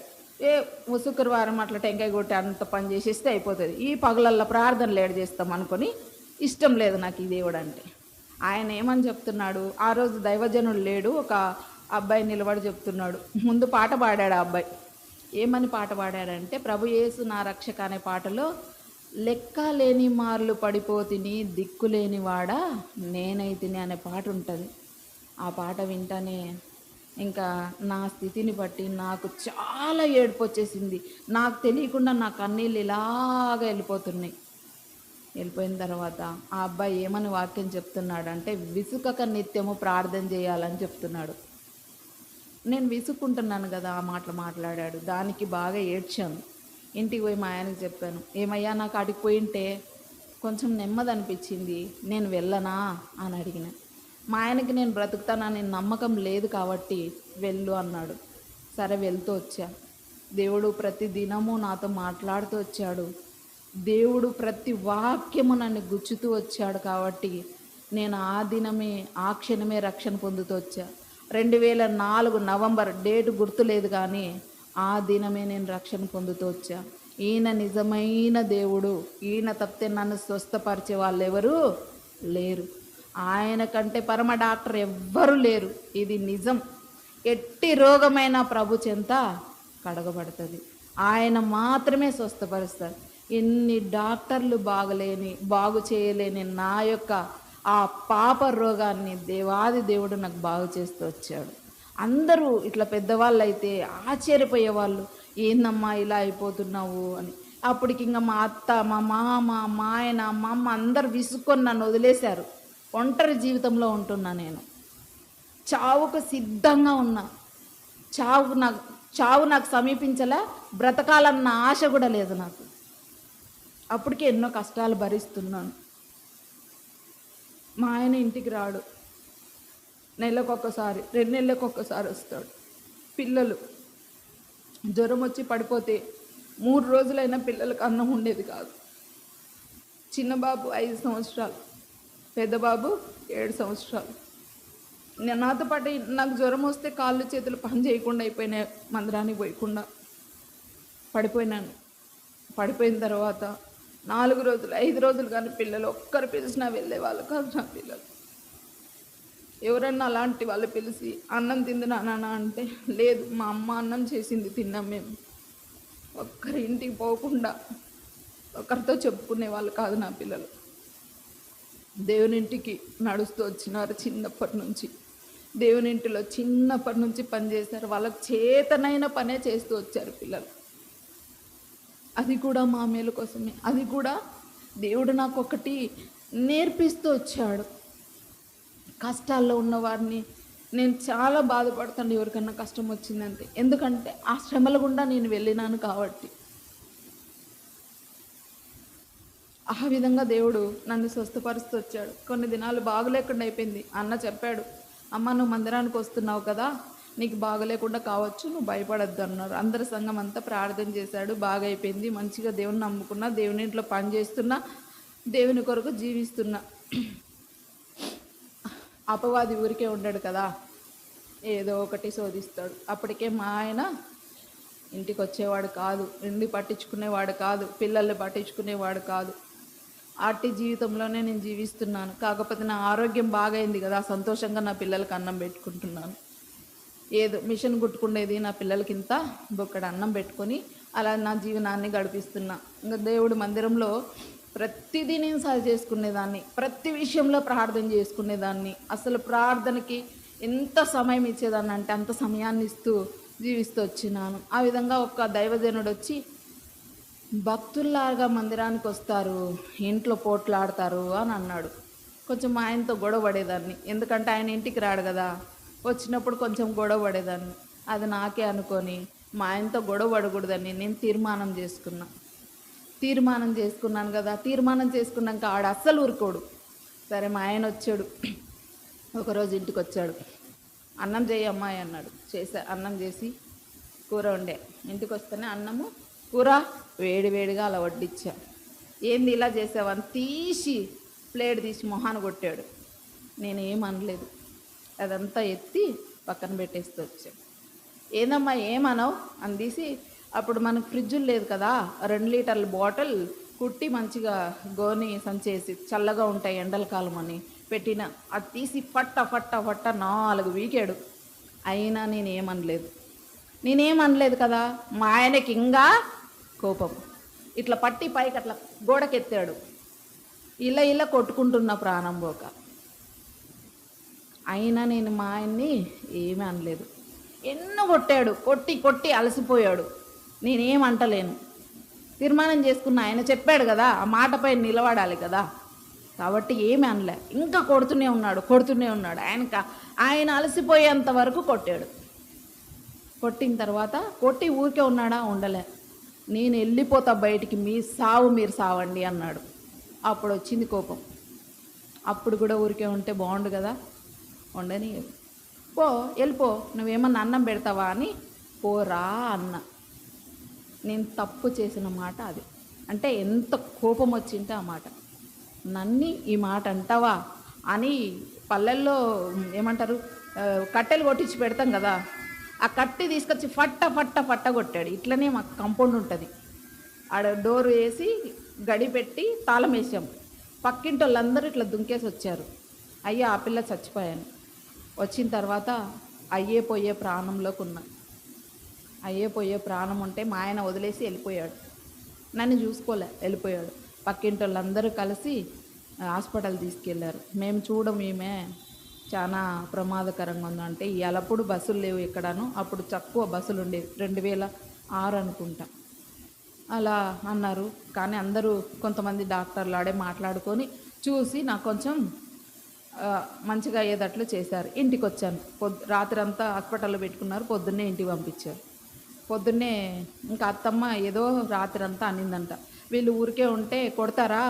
శుక్రవారం అట్లా టెంకాయ కొట్టి అంత పని చేసేస్తే అయిపోతుంది, ఈ పగలల్లో ప్రార్థనలు ఏడు చేస్తాం అనుకొని ఇష్టం లేదు నాకు ఈ దేవుడు అంటే. ఆయన ఏమని చెప్తున్నాడు, ఆ రోజు దైవజనుడు లేడు, ఒక అబ్బాయి నిలబడి చెప్తున్నాడు. ముందు పాట పాడాడు ఆ అబ్బాయి. ఏమని పాట పాడాడంటే, ప్రభు యేసు నా రక్షక అనే పాటలో, లెక్క లేని మార్లు పడిపోతిని దిక్కులేని వాడా నేనైతిని అనే పాట ఉంటుంది. ఆ పాట వింటానే ఇంకా నా స్థితిని బట్టి నాకు చాలా ఏడుపు వచ్చేసింది. నాకు తెలియకుండా నా కన్నీళ్ళు ఇలాగా వెళ్ళిపోయిన తర్వాత ఆ అబ్బాయి ఏమని వాక్యం చెప్తున్నాడంటే, విసుకక నిత్యము ప్రార్థన చేయాలని చెప్తున్నాడు. నేను విసుక్కుంటున్నాను కదా ఆ మాటలు మాట్లాడాడు. దానికి బాగా ఏడ్చాను. ఇంటికి పోయి మా ఆయనకి చెప్పాను, ఏమయ్యా నాకు అడిగి పోయింటే కొంచెం నెమ్మది అనిపించింది, నేను వెళ్ళనా అని అడిగిన. మా ఆయనకి నేను బ్రతుకుతానని నమ్మకం లేదు కాబట్టి వెళ్ళు అన్నాడు. సరే వెళ్తూ వచ్చా. దేవుడు ప్రతి దినము నాతో మాట్లాడుతూ వచ్చాడు. దేవుడు ప్రతి వాక్యము నన్ను గుచ్చుతూ వచ్చాడు కాబట్టి నేను ఆ దినమే ఆ క్షణమే రక్షణ పొందుతూ వచ్చా. 2004 నవంబర్ డేట్ గుర్తులేదు కానీ ఆ దినమే నేను రక్షణ పొందుతూ వచ్చా. ఈయన నిజమైన దేవుడు. ఈయన తప్పితే నన్ను స్వస్థపరిచే వాళ్ళు ఎవరు లేరు. ఆయన కంటే పరమ డాక్టర్ ఎవ్వరు లేరు. ఇది నిజం. ఎట్టి రోగమైన ప్రభు చెంత కడగబడుతుంది. ఆయన మాత్రమే స్వస్థపరుస్తారు. ఎన్ని డాక్టర్లు బాగు చేయలేని నా యొక్క ఆ పాప రోగాన్ని దేవాది దేవుడు నాకు బాగు చేస్తూ వచ్చాడు. అందరూ ఇట్లా పెద్దవాళ్ళు అయితే ఆశ్చర్యపోయేవాళ్ళు, ఏందమ్మా ఇలా అయిపోతున్నావు అని. అప్పటికి ఇంకా మా అత్త, మా మామ, మా ఆయన, మా అమ్మ అందరు విసుక్కొని నన్ను వదిలేశారు. ఒంటరి జీవితంలో ఉంటున్నా నేను. చావుకు సిద్ధంగా ఉన్నా. చావు నాకు సమీపించలే. బ్రతకాలన్న ఆశ కూడా లేదు నాకు. అప్పటికే ఎన్నో కష్టాలు భరిస్తున్నాను. మా ఆయన ఇంటికి రాడు. నెలకొకసారి 2 నెలలకొకసారి వస్తాడు. పిల్లలు జ్వరం వచ్చి పడిపోతే 3 రోజులైనా పిల్లలకు అన్నం ఉండేది కాదు. చిన్న బాబు 5 సంవత్సరాలు, పెద్ద బాబు 7 సంవత్సరాలు. నాతో పాటు నాకు జ్వరం వస్తే కాళ్ళు చేతులు పని చేయకుండా అయిపోయినాయి. మందిరానికి పోయకుండా పడిపోయినాను. పడిపోయిన తర్వాత 4 రోజులు 5 రోజులు కానీ పిల్లలు ఒక్కరు పిలిచినా వెళ్ళేవాళ్ళు కాదు. నా పిల్లలు ఎవరన్నా అలాంటి వాళ్ళు పిలిచి అన్నం తిందునా అంటే లేదు, మా అమ్మ అన్నం చేసింది తిన్నాం మేము. ఒక్కరి ఇంటికి పోకుండా ఒకరితో చెప్పుకునే వాళ్ళు కాదు నా పిల్లలు. దేవుని ఇంటికి నడుస్తూ వచ్చినారు చిన్నప్పటి నుంచి. దేవుని ఇంటిలో చిన్నప్పటి నుంచి పనిచేశారు. వాళ్ళకి చేతనైన పనే చేస్తూ వచ్చారు పిల్లలు. అది కూడా మా మేలు కోసమే. అది కూడా దేవుడు నాకు ఒకటి నేర్పిస్తూ వచ్చాడు. కష్టాల్లో ఉన్నవారిని నేను చాలా బాధపడతాను ఎవరికన్నా కష్టం వచ్చిందంటే. ఎందుకంటే ఆ శ్రమల గుండా నేను వెళ్ళినాను కాబట్టి. ఆ విధంగా దేవుడు నన్ను స్వస్థపరుస్తూ వచ్చాడు. కొన్ని దినాలు బాగలేకుండా అయిపోయింది. అన్న చెప్పాడు, అమ్మ నువ్వు మందిరానికి వస్తున్నావు కదా, నీకు బాగలేకుండా కావచ్చు, నువ్వు భయపడద్దు అన్నారు. అందరి సంఘం అంతా ప్రార్థన చేశాడు. బాగా అయిపోయింది. మంచిగా దేవుని నమ్ముకున్నా, దేవుని ఇంట్లో పని చేస్తున్నా, దేవుని కొరకు జీవిస్తున్నా. అపవాది ఊరికే ఉండడు కదా, ఏదో ఒకటి శోధిస్తాడు. అప్పటికే మా ఆయన ఇంటికి వచ్చేవాడు కాదు, ఇంటి పట్టించుకునేవాడు కాదు, పిల్లల్ని పట్టించుకునేవాడు కాదు. ఆర్టి జీవితంలోనే నేను జీవిస్తున్నాను. కాకపోతే నా ఆరోగ్యం బాగైంది కదా, సంతోషంగా నా పిల్లలకి అన్నం పెట్టుకుంటున్నాను. ఏదో మిషన్ కుట్టుకునేది నా పిల్లలకి ఇంత బొక్కడు అన్నం పెట్టుకొని అలా నా జీవనాన్ని గడిపిస్తున్నా. ఇంకా దేవుడు మందిరంలో ప్రతిదీ నేను సరి చేసుకునేదాన్ని, ప్రతి విషయంలో ప్రార్థన చేసుకునేదాన్ని. అసలు ప్రార్థనకి ఎంత సమయం ఇచ్చేదాన్ని అంటే అంత సమయాన్ని ఇస్తూ జీవిస్తూ వచ్చినాను. ఆ విధంగా ఒక దైవజనుడు వచ్చి, భక్తుల్లాగా మందిరానికి వస్తారు, ఇంట్లో పోట్లాడతారు అని అన్నాడు. కొంచెం మా ఆయనతో గొడవ పడేదాన్ని. ఎందుకంటే ఆయన ఇంటికి రాడు కదా, వచ్చినప్పుడు కొంచెం గొడవ పడేదాన్ని. అది నాకే అనుకొని మా ఆయనతో గొడవ పడకూడదని నేను తీర్మానం చేసుకున్నాను కదా. తీర్మానం చేసుకున్నాక ఆడ అస్సలు ఊరుకోడు. సరే మా ఆయన వచ్చాడు, ఒకరోజు ఇంటికి వచ్చాడు. అన్నం చేయి అమ్మాయి అన్నాడు. అన్నం చేసి కూర వండే. ఇంటికి వస్తేనే అన్నము కూర వేడివేడిగా అలా వడ్డిచ్చా. ఏంది ఇలా చేసావని తీసి ప్లేట్ తీసి మొహాన కొట్టాడు. నేనేమనలేదు, అదంతా ఎత్తి పక్కన పెట్టేస్తూ వచ్చాను. ఏందమ్మా ఏమనవు అని తీసి, అప్పుడు మనకు ఫ్రిడ్జులు లేదు కదా, 2 లీటర్ల బాటిల్ కుట్టి మంచిగా గోని సంచేసి చల్లగా ఉంటాయి ఎండల కాలం అని పెట్టిన, అది తీసి పట్ట 4 వీకాడు. అయినా నేనేమనలేదు కదా. మా ఆయనకి ఇంకా కోపం. ఇట్లా పట్టి పైకి అట్లా గోడకెత్తాడు. ఇలా కొట్టుకుంటున్న ప్రాణం పోక. అయినా నేను మా ఆయన్ని ఏమీ అనలేదు. ఎన్నో కొట్టాడు, కొట్టి అలసిపోయాడు. నేనేమంటలేను. తీర్మానం చేసుకున్న ఆయన చెప్పాడు కదా, ఆ మాటపై నిలబడాలి కదా, కాబట్టి ఏమీ అనలే. ఇంకా కొడుతూనే ఉన్నాడు. ఆయన అలసిపోయేంత వరకు కొట్టాడు. కొట్టిన తర్వాత కొట్టి ఊరికే ఉన్నాడా, ఉండలే. నేను వెళ్ళిపోతా బయటికి, మీరు సావండి అన్నాడు. అప్పుడు వచ్చింది కోపం. అప్పుడు కూడా ఊరికే ఉంటే బాగుండు కదా, ఉండని. వెళ్ళిపో, నువ్వేమన్నా అన్నం పెడతావా అని పోరా అన్న. నేను తప్పు చేసిన మాట అది. అంటే ఎంత కోపం వచ్చింటే ఆ మాట. నన్ని ఈ మాట అంటావా అని పల్లెల్లో ఏమంటారు, కట్టెలు కొట్టించి పెడతాం కదా, ఆ కట్టి తీసుకొచ్చి ఫట్ట ఫట్ట ఫట్ట కొట్టాడు. ఇట్లనే మాకు కాంపౌండ్ ఉంటుంది, ఆడ డోర్ వేసి గడి పెట్టి తాళం వేసాం. పక్కింటి వాళ్ళందరూ ఇట్లా దుంకేసి వచ్చారు. అయ్యా ఆ పిల్ల చచ్చిపోయాను. వచ్చిన తర్వాత అయ్యే పోయే ప్రాణంలోకి ఉన్నా. అయ్యే పోయే ప్రాణం ఉంటే మా ఆయన వదిలేసి వెళ్ళిపోయాడు, నన్ను చూసుకోలే, వెళ్ళిపోయాడు. పక్కింటి వాళ్ళందరూ కలిసి హాస్పిటల్ తీసుకెళ్ళారు. మేము చూడమేమే చాలా ప్రమాదకరంగా ఉందంటే, అప్పుడు బస్సులు లేవు ఎక్కడాను, అప్పుడు తక్కువ బస్సులు ఉండేవి, 2006 అనుకుంటా అలా అన్నారు. కానీ అందరూ కొంతమంది డాక్టర్లు ఆడే మాట్లాడుకొని చూసి నాకు కొంచెం మంచిగా అయ్యేటట్లు చేశారు. ఇంటికి వచ్చాను. రాత్రి అంతా హాస్పిటల్లో పెట్టుకున్నారు, పొద్దున్నే ఇంటికి పంపించారు. పొద్దున్నే ఇంకా అత్తమ్మ ఏదో రాత్రి అంతా అనిందంట, వీళ్ళు ఊరికే ఉంటే కొడతారా,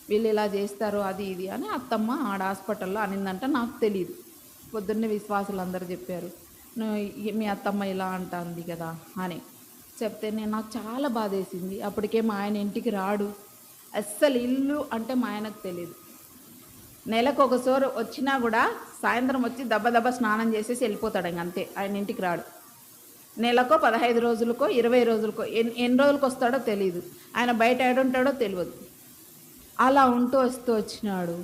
వీళ్ళు ఇలా చేస్తారు అది ఇది అని అత్తమ్మ ఆడ హాస్పిటల్లో అనిందంట. నాకు తెలియదు. పొద్దున్నే విశ్వాసులు అందరూ చెప్పారు, మీ అత్తమ్మ ఇలా అంటుంది కదా అని చెప్తే నాకు చాలా బాధ వేసింది. అప్పటికే మా ఆయన ఇంటికి రాడు అస్సలు. ఇల్లు అంటే మా ఆయనకు తెలియదు. నెలకు ఒకసారి వచ్చినా కూడా సాయంత్రం వచ్చి దెబ్బ దెబ్బ స్నానం చేసేసి వెళ్ళిపోతాడు, ఇంక అంతే. ఆయన ఇంటికి రాడు. నెలకో 15 రోజులకో 20 రోజులకో ఎన్ని రోజులకు వస్తాడో తెలియదు. ఆయన బయట ఏడుంటాడో తెలియదు. అలా ఉంటూ వస్తూ వచ్చినాడు.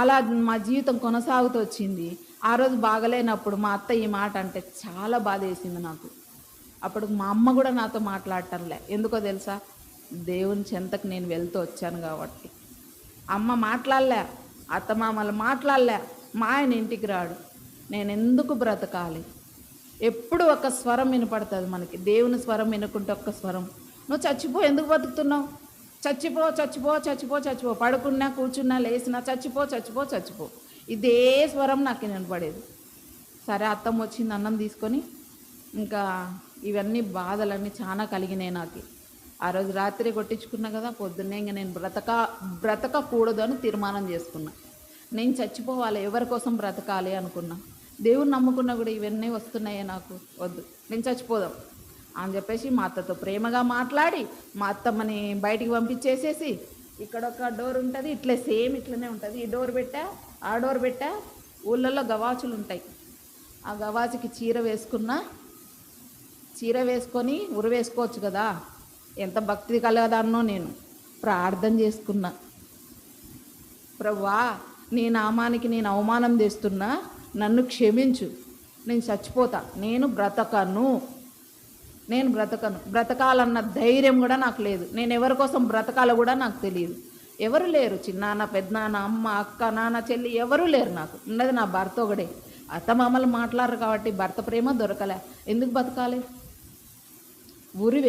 అలా మా జీవితం కొనసాగుతూ వచ్చింది. ఆ రోజు బాగలేనప్పుడు మా అత్త ఈ మాట అంటే చాలా బాధ వేసింది నాకు. అప్పుడు మా అమ్మ కూడా నాతో మాట్లాడటంలే. ఎందుకో తెలుసా, దేవుని చెంతకు నేను వెళ్తూ వచ్చాను కాబట్టి. అమ్మ మాట్లాడలే, అత్తమామలు మాట్లాడలే, మా ఆయన ఇంటికి రాడు. నేను ఎందుకు బ్రతకాలి? ఎప్పుడు ఒక స్వరం వినపడుతుంది మనకి, దేవుని స్వరం వినుకుంటే ఒక్క స్వరం, నువ్వు చచ్చిపో, ఎందుకు బతుకుతున్నావు, చచ్చిపో చచ్చిపో చచ్చిపో చచ్చిపో, పడుకున్నా కూర్చున్నా లేచినా చచ్చిపో చచ్చిపో చచ్చిపో, ఇదే స్వరం నాకు వినపడేది. సరే అత్తమ్మ వచ్చింది అన్నం తీసుకొని, ఇంకా ఇవన్నీ బాధలన్నీ చాలా కలిగినాయి నాకు. ఆ రోజు రాత్రి కొట్టించుకున్నా కదా, పొద్దున్నే ఇంకా నేను బ్రతకకూడదు అని తీర్మానం చేసుకున్నా. నేను చచ్చిపోవాలి, ఎవరి కోసం బ్రతకాలి అనుకున్నా. దేవుని నమ్ముకున్నా కూడా ఇవన్నీ వస్తున్నాయే నాకు, వద్దు, నేను చచ్చిపోదాం అని చెప్పేసి మా అత్తతో ప్రేమగా మాట్లాడి మా అత్తమ్మని బయటికి పంపించేసేసి, ఇక్కడ ఒక డోర్ ఉంటుంది, ఇట్లే సేమ్ ఇట్లనే ఉంటుంది, ఈ డోర్ పెట్టా ఆ డోర్ పెట్టా. ఊళ్ళల్లో గవాచులు ఉంటాయి, ఆ గవాచుకి చీర వేసుకున్నా. చీర వేసుకొని ఉరి వేసుకోవచ్చు కదా, ఎంత భక్తి కలదాన్నో నేను ప్రార్థన చేసుకున్నా. ప్రభువా, నీ నామానికి నేను అవమానం చేస్తున్నా, నన్ను క్షమించు, నేను చచ్చిపోతా, నేను బ్రతకను. బ్రతకాలన్న ధైర్యం కూడా నాకు లేదు. నేను ఎవరి కోసం బ్రతకాలో కూడా నాకు తెలియదు. ఎవరు లేరు, చిన్నాన్న పెద్దనాన్న అమ్మ అక్క నాన్న చెల్లి ఎవరూ లేరు. నాకు ఉన్నది నా భర్త ఒకడే. అత్తమామలు మాట్లాడరు కాబట్టి భర్త ప్రేమ దొరకలే, ఎందుకు బతకాలి? ఉరి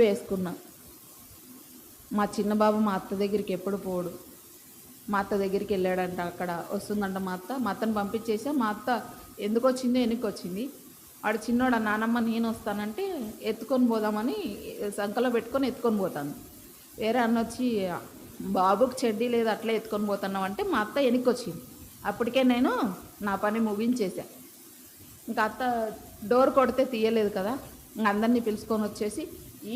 వేసుకున్నా. మా చిన్న బాబు మా అత్త దగ్గరికి ఎప్పుడు పోడు. మా అత్త దగ్గరికి వెళ్ళాడంట, అక్కడ వస్తుందంట మా అత్తని పంపించేసా. మా అత్త ఎందుకు వచ్చిందో వెనక్కి వచ్చింది. వాడు చిన్నోడు, నానమ్మ నేను వస్తానంటే ఎత్తుకొని పోదామని సంకలో పెట్టుకొని ఎత్తుకొని పోతాను. వేరే అన్న వచ్చి, బాబుకి చెడ్డీ లేదు అట్లా ఎత్తుకొని పోతున్నావు అంటే మా అత్త వెనక్కి వచ్చింది. అప్పటికే నేను నా పని ముగించేసా. ఇంకా అత్త డోర్ కొడితే తీయలేదు కదా, ఇంక అందరినీ పిలుచుకొని వచ్చేసి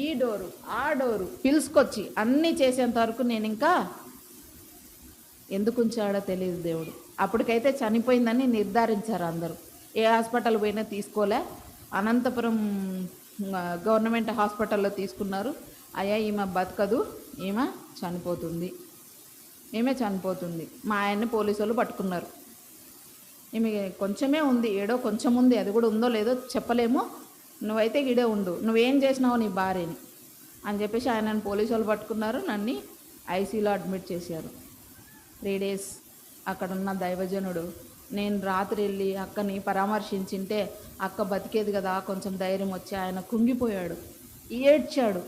ఈ డోరు ఆ డోరు పిలుచుకొచ్చి అన్నీ చేసేంత వరకు నేను ఇంకా ఎందుకు ఉంచాడో తెలియదు దేవుడు. అప్పటికైతే చనిపోయిందని నిర్ధారించారు అందరూ. ఏ హాస్పిటల్ పోయినా తీసుకోలే. అనంతపురం గవర్నమెంట్ హాస్పిటల్లో తీసుకున్నారు. అయ్యా ఈమె బతకదు, ఈమె చనిపోతుంది. మా ఆయన్ని పోలీసు వాళ్ళు పట్టుకున్నారు. ఈమె కొంచెమే ఉంది, ఏడో కొంచెం ఉంది, అది కూడా ఉందో లేదో చెప్పలేము, నువ్వైతే ఈడే ఉండు, నువ్వేం చేసినావు నీ భార్యని అని చెప్పేసి ఆయనను పోలీసు వాళ్ళు పట్టుకున్నారు. నన్ను ఐసీలో అడ్మిట్ చేశారు. 3 days అక్కడున్న దైవజనుడు, నేను రాత్రి వెళ్ళి అక్కని పరామర్శించింటే అక్క బతికేది కదా, కొంచెం ధైర్యం వచ్చి ఆయన కుంగిపోయాడు, ఏడ్చాడు.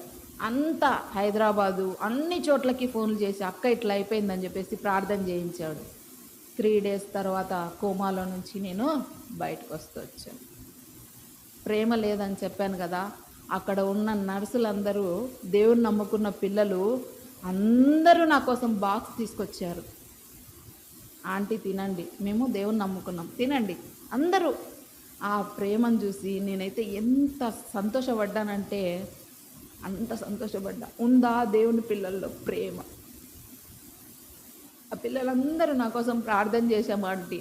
అంతా హైదరాబాదు అన్ని చోట్లకి ఫోన్లు చేసి అక్క ఇట్లా అయిపోయిందని చెప్పేసి ప్రార్థన చేయించాడు. 3 days తర్వాత కోమాలో నుంచి నేను బయటకు వచ్చాను. ప్రేమ లేదని చెప్పాను కదా, అక్కడ ఉన్న నర్సులందరూ, దేవుని నమ్ముకున్న పిల్లలు అందరూ నా కోసం బాక్స్ తీసుకొచ్చారు. ఆంటీ తినండి, మేము దేవుని నమ్ముకున్నాం, తినండి అందరూ. ఆ ప్రేమను చూసి నేనైతే ఎంత సంతోషపడ్డానంటే అంత సంతోషపడ్డా. ఉందా దేవుని పిల్లల్లో ప్రేమ? ఆ పిల్లలందరూ నా కోసం ప్రార్థన చేశామా ఆంటీ,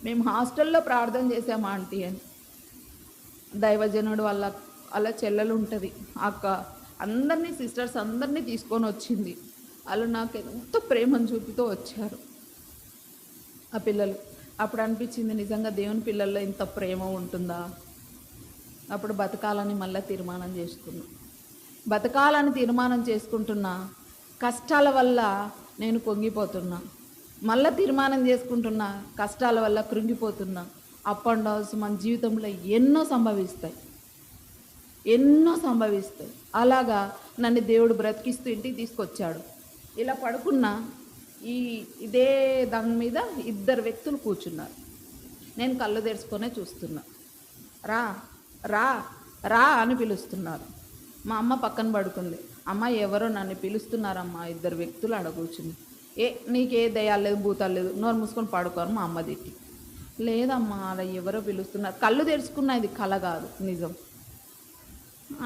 మేము హాస్టల్లో ప్రార్థన చేశామా ఆంటీ అని. దైవజనుడు వాళ్ళ అలా చెల్లెలు ఉంటుంది అక్క, అందరినీ సిస్టర్స్ అందరినీ తీసుకొని వచ్చింది. వాళ్ళు నాకు ఎంతో ప్రేమను చూపుతూ వచ్చారు ఆ పిల్లలు. అప్పుడు అనిపించింది నిజంగా దేవుని పిల్లల్లో ఇంత ప్రేమ ఉంటుందా. అప్పుడు బతకాలని మళ్ళీ తీర్మానం చేసుకున్నా. బతకాలని తీర్మానం చేసుకుంటున్నా, కష్టాల వల్ల నేను పొంగిపోతున్నా. మళ్ళీ తీర్మానం చేసుకుంటున్నా, కష్టాల వల్ల కృంగిపోతున్నా. అప్ అండ్ డౌన్స్ మన జీవితంలో ఎన్నో సంభవిస్తాయి. అలాగా నన్ను దేవుడు బ్రతికిస్తూ ఇంటికి తీసుకొచ్చాడు. ఇలా పడుకున్నా, ఇదే దాని మీద 2 వ్యక్తులు కూర్చున్నారు. నేను కళ్ళు తెరుచుకొనే చూస్తున్నా. రా రా రా అని పిలుస్తున్నారు. మా అమ్మ పక్కన పడుకుంది. అమ్మ ఎవరో నన్ను పిలుస్తున్నారమ్మా 2 వ్యక్తులు ఆడ కూర్చుంది. నీకే దయాలు లేదు, భూతాలు లేదు, నోరు మూసుకొని పడుకోరు మా అమ్మ తిట్టి. లేదమ్మా అలా ఎవరో పిలుస్తున్నారు. కళ్ళు తెరుచుకున్నా, ఇది కల కాదు నిజం.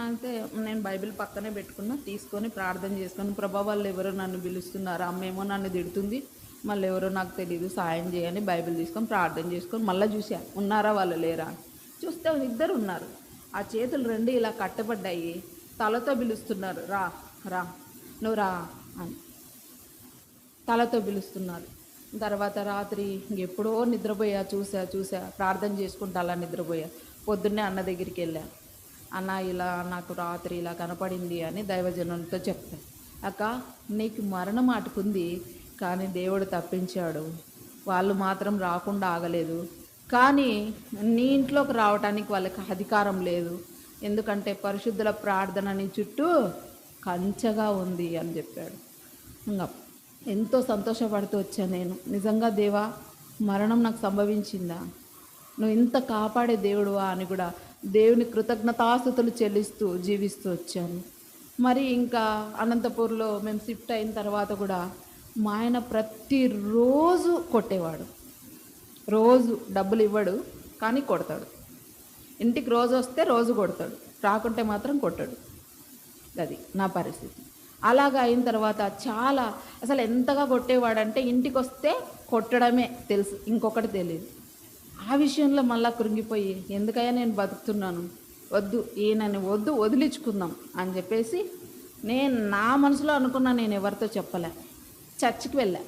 అయితే నేను బైబిల్ పక్కనే పెట్టుకున్నా, తీసుకొని ప్రార్థన చేసుకొని, ప్రభా వాళ్ళు ఎవరో నన్ను పిలుస్తున్నారు, అమ్మేమో నన్ను తిడుతుంది, మళ్ళీ ఎవరో నాకు తెలియదు, సాయం చేయని బైబిల్ తీసుకొని ప్రార్థన చేసుకొని మళ్ళీ చూసా ఉన్నారా వాళ్ళు లేరా అని. చూస్తే 2 ఉన్నారు. ఆ చేతులు 2 ఇలా కట్టబడ్డాయి, తలతో పిలుస్తున్నారు, రా రా నువ్వు రా అని తలతో పిలుస్తున్నారు. తర్వాత రాత్రి ఎప్పుడో నిద్రపోయా, చూసా ప్రార్థన చేసుకుంటా అలా నిద్రపోయా. పొద్దున్నే అన్న దగ్గరికి వెళ్ళా. అన్న ఇలా నాకు రాత్రి ఇలా కనపడింది అని దైవజనులతో చెప్తాను. అక్క నీకు మరణం అటుకుంది, కానీ దేవుడు తప్పించాడు. వాళ్ళు మాత్రం రాకుండా ఆగలేదు, కానీ నీ ఇంట్లోకి రావడానికి వాళ్ళకి అధికారం లేదు, ఎందుకంటే పరిశుద్ధుల ప్రార్థన నీ చుట్టూ కంచగా ఉంది అని చెప్పాడు. ఇంకా ఎంతో సంతోషపడుతూ వచ్చాను నేను. నిజంగా దేవా, మరణం నాకు సంభవించిందా, నువ్వు ఇంత కాపాడే దేవుడువా అని కూడా దేవుని కృతజ్ఞతాస్తుతులు చెల్లిస్తూ జీవిస్తూ వచ్చాను. మరి ఇంకా అనంతపూర్లో మేము షిఫ్ట్ అయిన తర్వాత కూడా మా ఆయన ప్రతిరోజు కొట్టేవాడు. రోజు డబ్బులు ఇవ్వడు, కానీ కొడతాడు. ఇంటికి రోజు వస్తే రోజు కొడతాడు, రాకుంటే మాత్రం కొట్టాడు. అది నా పరిస్థితి. అలాగా అయిన తర్వాత చాలా అసలు ఎంతగా కొట్టేవాడంటే ఇంటికి వస్తే కొట్టడమే తెలుసు, ఇంకొకటి తెలియదు. ఆ విషయంలో మళ్ళా కృంగిపోయి ఎందుకయ్యా నేను బతుకుతున్నాను, వద్దు ఈయనని వదిలించుకుందాం అని చెప్పేసి నేను నా మనసులో అనుకున్నా. నేను ఎవరితో చెప్పలే. చర్చికి వెళ్ళా.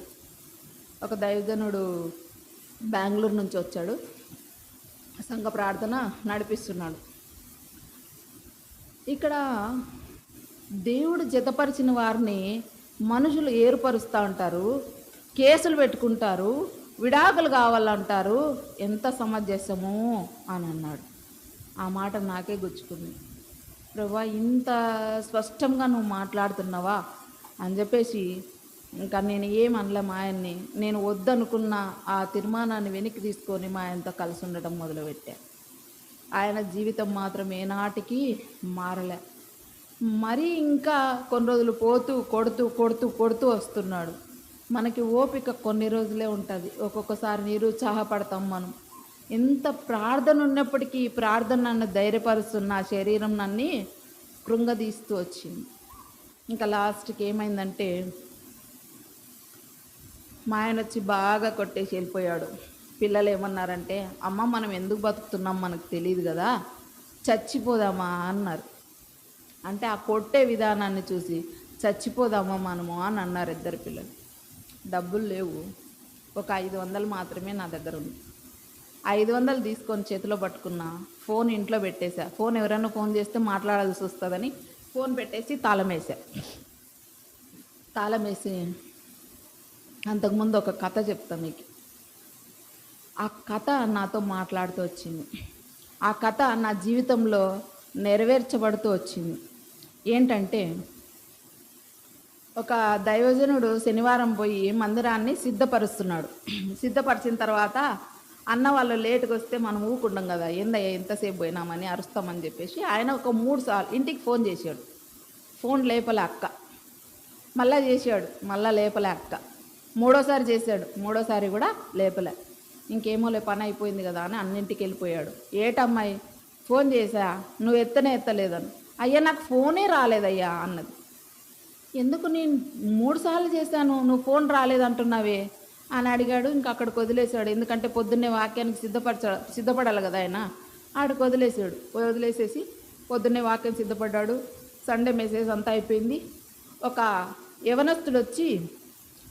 ఒక దైవజనుడు బెంగళూరు నుంచి వచ్చాడు, సంఘ ప్రార్థన నడిపిస్తున్నాడు. ఇక్కడ దేవుడు జతపరిచిన వారిని మనుషులు ఏర్పరుస్తూ ఉంటారు, కేసులు పెట్టుకుంటారు, విడాకులు కావాలంటారు. ఎంత సమంజసము అని అన్నాడు. ఆ మాట నాకే గుచ్చుకుంది. ప్రభా, ఇంత స్పష్టంగా నువ్వు మాట్లాడుతున్నావా అని చెప్పేసి ఇంకా నేను ఏమనలే మా ఆయన్ని. నేను వద్దనుకున్న ఆ తీర్మానాన్ని వెనక్కి తీసుకొని మా ఆయనతో కలిసి ఉండటం మొదలుపెట్టా. ఆయన జీవితం మాత్రం ఏనాటికి మారలే. మరీ ఇంకా కొన్ని రోజులు పోతూ కొడుతూ వస్తున్నాడు. మనకి ఓపిక కొన్ని రోజులే ఉంటుంది. ఒక్కొక్కసారి నిరుత్సాహపడతాం మనం. ఎంత ప్రార్థన ఉన్నప్పటికీ ప్రార్థన నన్ను ధైర్యపరుస్తున్న ఆ శరీరం నన్ను కృంగదీస్తూ వచ్చింది. ఇంకా లాస్ట్కి ఏమైందంటే మా ఆయన వచ్చి బాగా కొట్టేసి వెళ్ళిపోయాడు. పిల్లలు ఏమన్నారంటే, అమ్మ మనం ఎందుకు బతుకుతున్నాం మనకు తెలియదు కదా, చచ్చిపోదామా అన్నారు. అంటే ఆ కొట్టే విధానాన్ని చూసి చచ్చిపోదామా మనము అని అన్నారు 2 పిల్లలు. డబ్బులు లేవు, ఒక 500 మాత్రమే నా దగ్గర ఉంది. 500 తీసుకొని చేతిలో పట్టుకున్నా, ఫోన్ ఇంట్లో పెట్టేశా. ఫోన్ ఎవరైనా ఫోన్ చేస్తే మాట్లాడాల్సి వస్తుందని ఫోన్ పెట్టేసి తాళం వేసి అంతకుముందు ఒక కథ చెప్తాను మీకు. ఆ కథ నాతో మాట్లాడుతూ వచ్చింది. ఆ కథ నా జీవితంలో నెరవేర్చబడుతూ వచ్చింది. ఏంటంటే, ఒక దైవజనుడు శనివారం పోయి మందిరాన్ని సిద్ధపరుస్తున్నాడు. సిద్ధపరిచిన తర్వాత అన్న వాళ్ళు లేటుగా వస్తే మనం ఊకుండం కదా, ఏందయ్యా ఎంతసేపు పోయినామని అరుస్తామని చెప్పేసి ఆయన ఒక 3 సార్లు ఇంటికి ఫోన్ చేశాడు. ఫోన్ లేపలే అక్క. మళ్ళీ చేశాడు, మళ్ళీ లేపలే అక్క. 3ఓసారి చేశాడు, 3ఓసారి కూడా లేపలే. ఇంకేమోలే పని అయిపోయింది కదా అని అన్నింటికి వెళ్ళిపోయాడు. ఏటమ్మాయి ఫోన్ చేశా, నువ్వు ఎత్తలేదని. అయ్యా నాకు ఫోనే రాలేదయ్యా అన్నది. ఎందుకు నేను 3 సార్లు చేశాను, నువ్వు ఫోన్ రాలేదంటున్నావే అని అడిగాడు. ఇంక అక్కడికి వదిలేశాడు. ఎందుకంటే పొద్దున్నే వాక్యానికి సిద్ధపడాలి కదా ఆయన. ఆడికి వదిలేసేసి పొద్దున్నే వాక్యం సిద్ధపడ్డాడు. సండే మెసేజ్ అంతా అయిపోయింది. ఒక యవనస్తుడు వచ్చి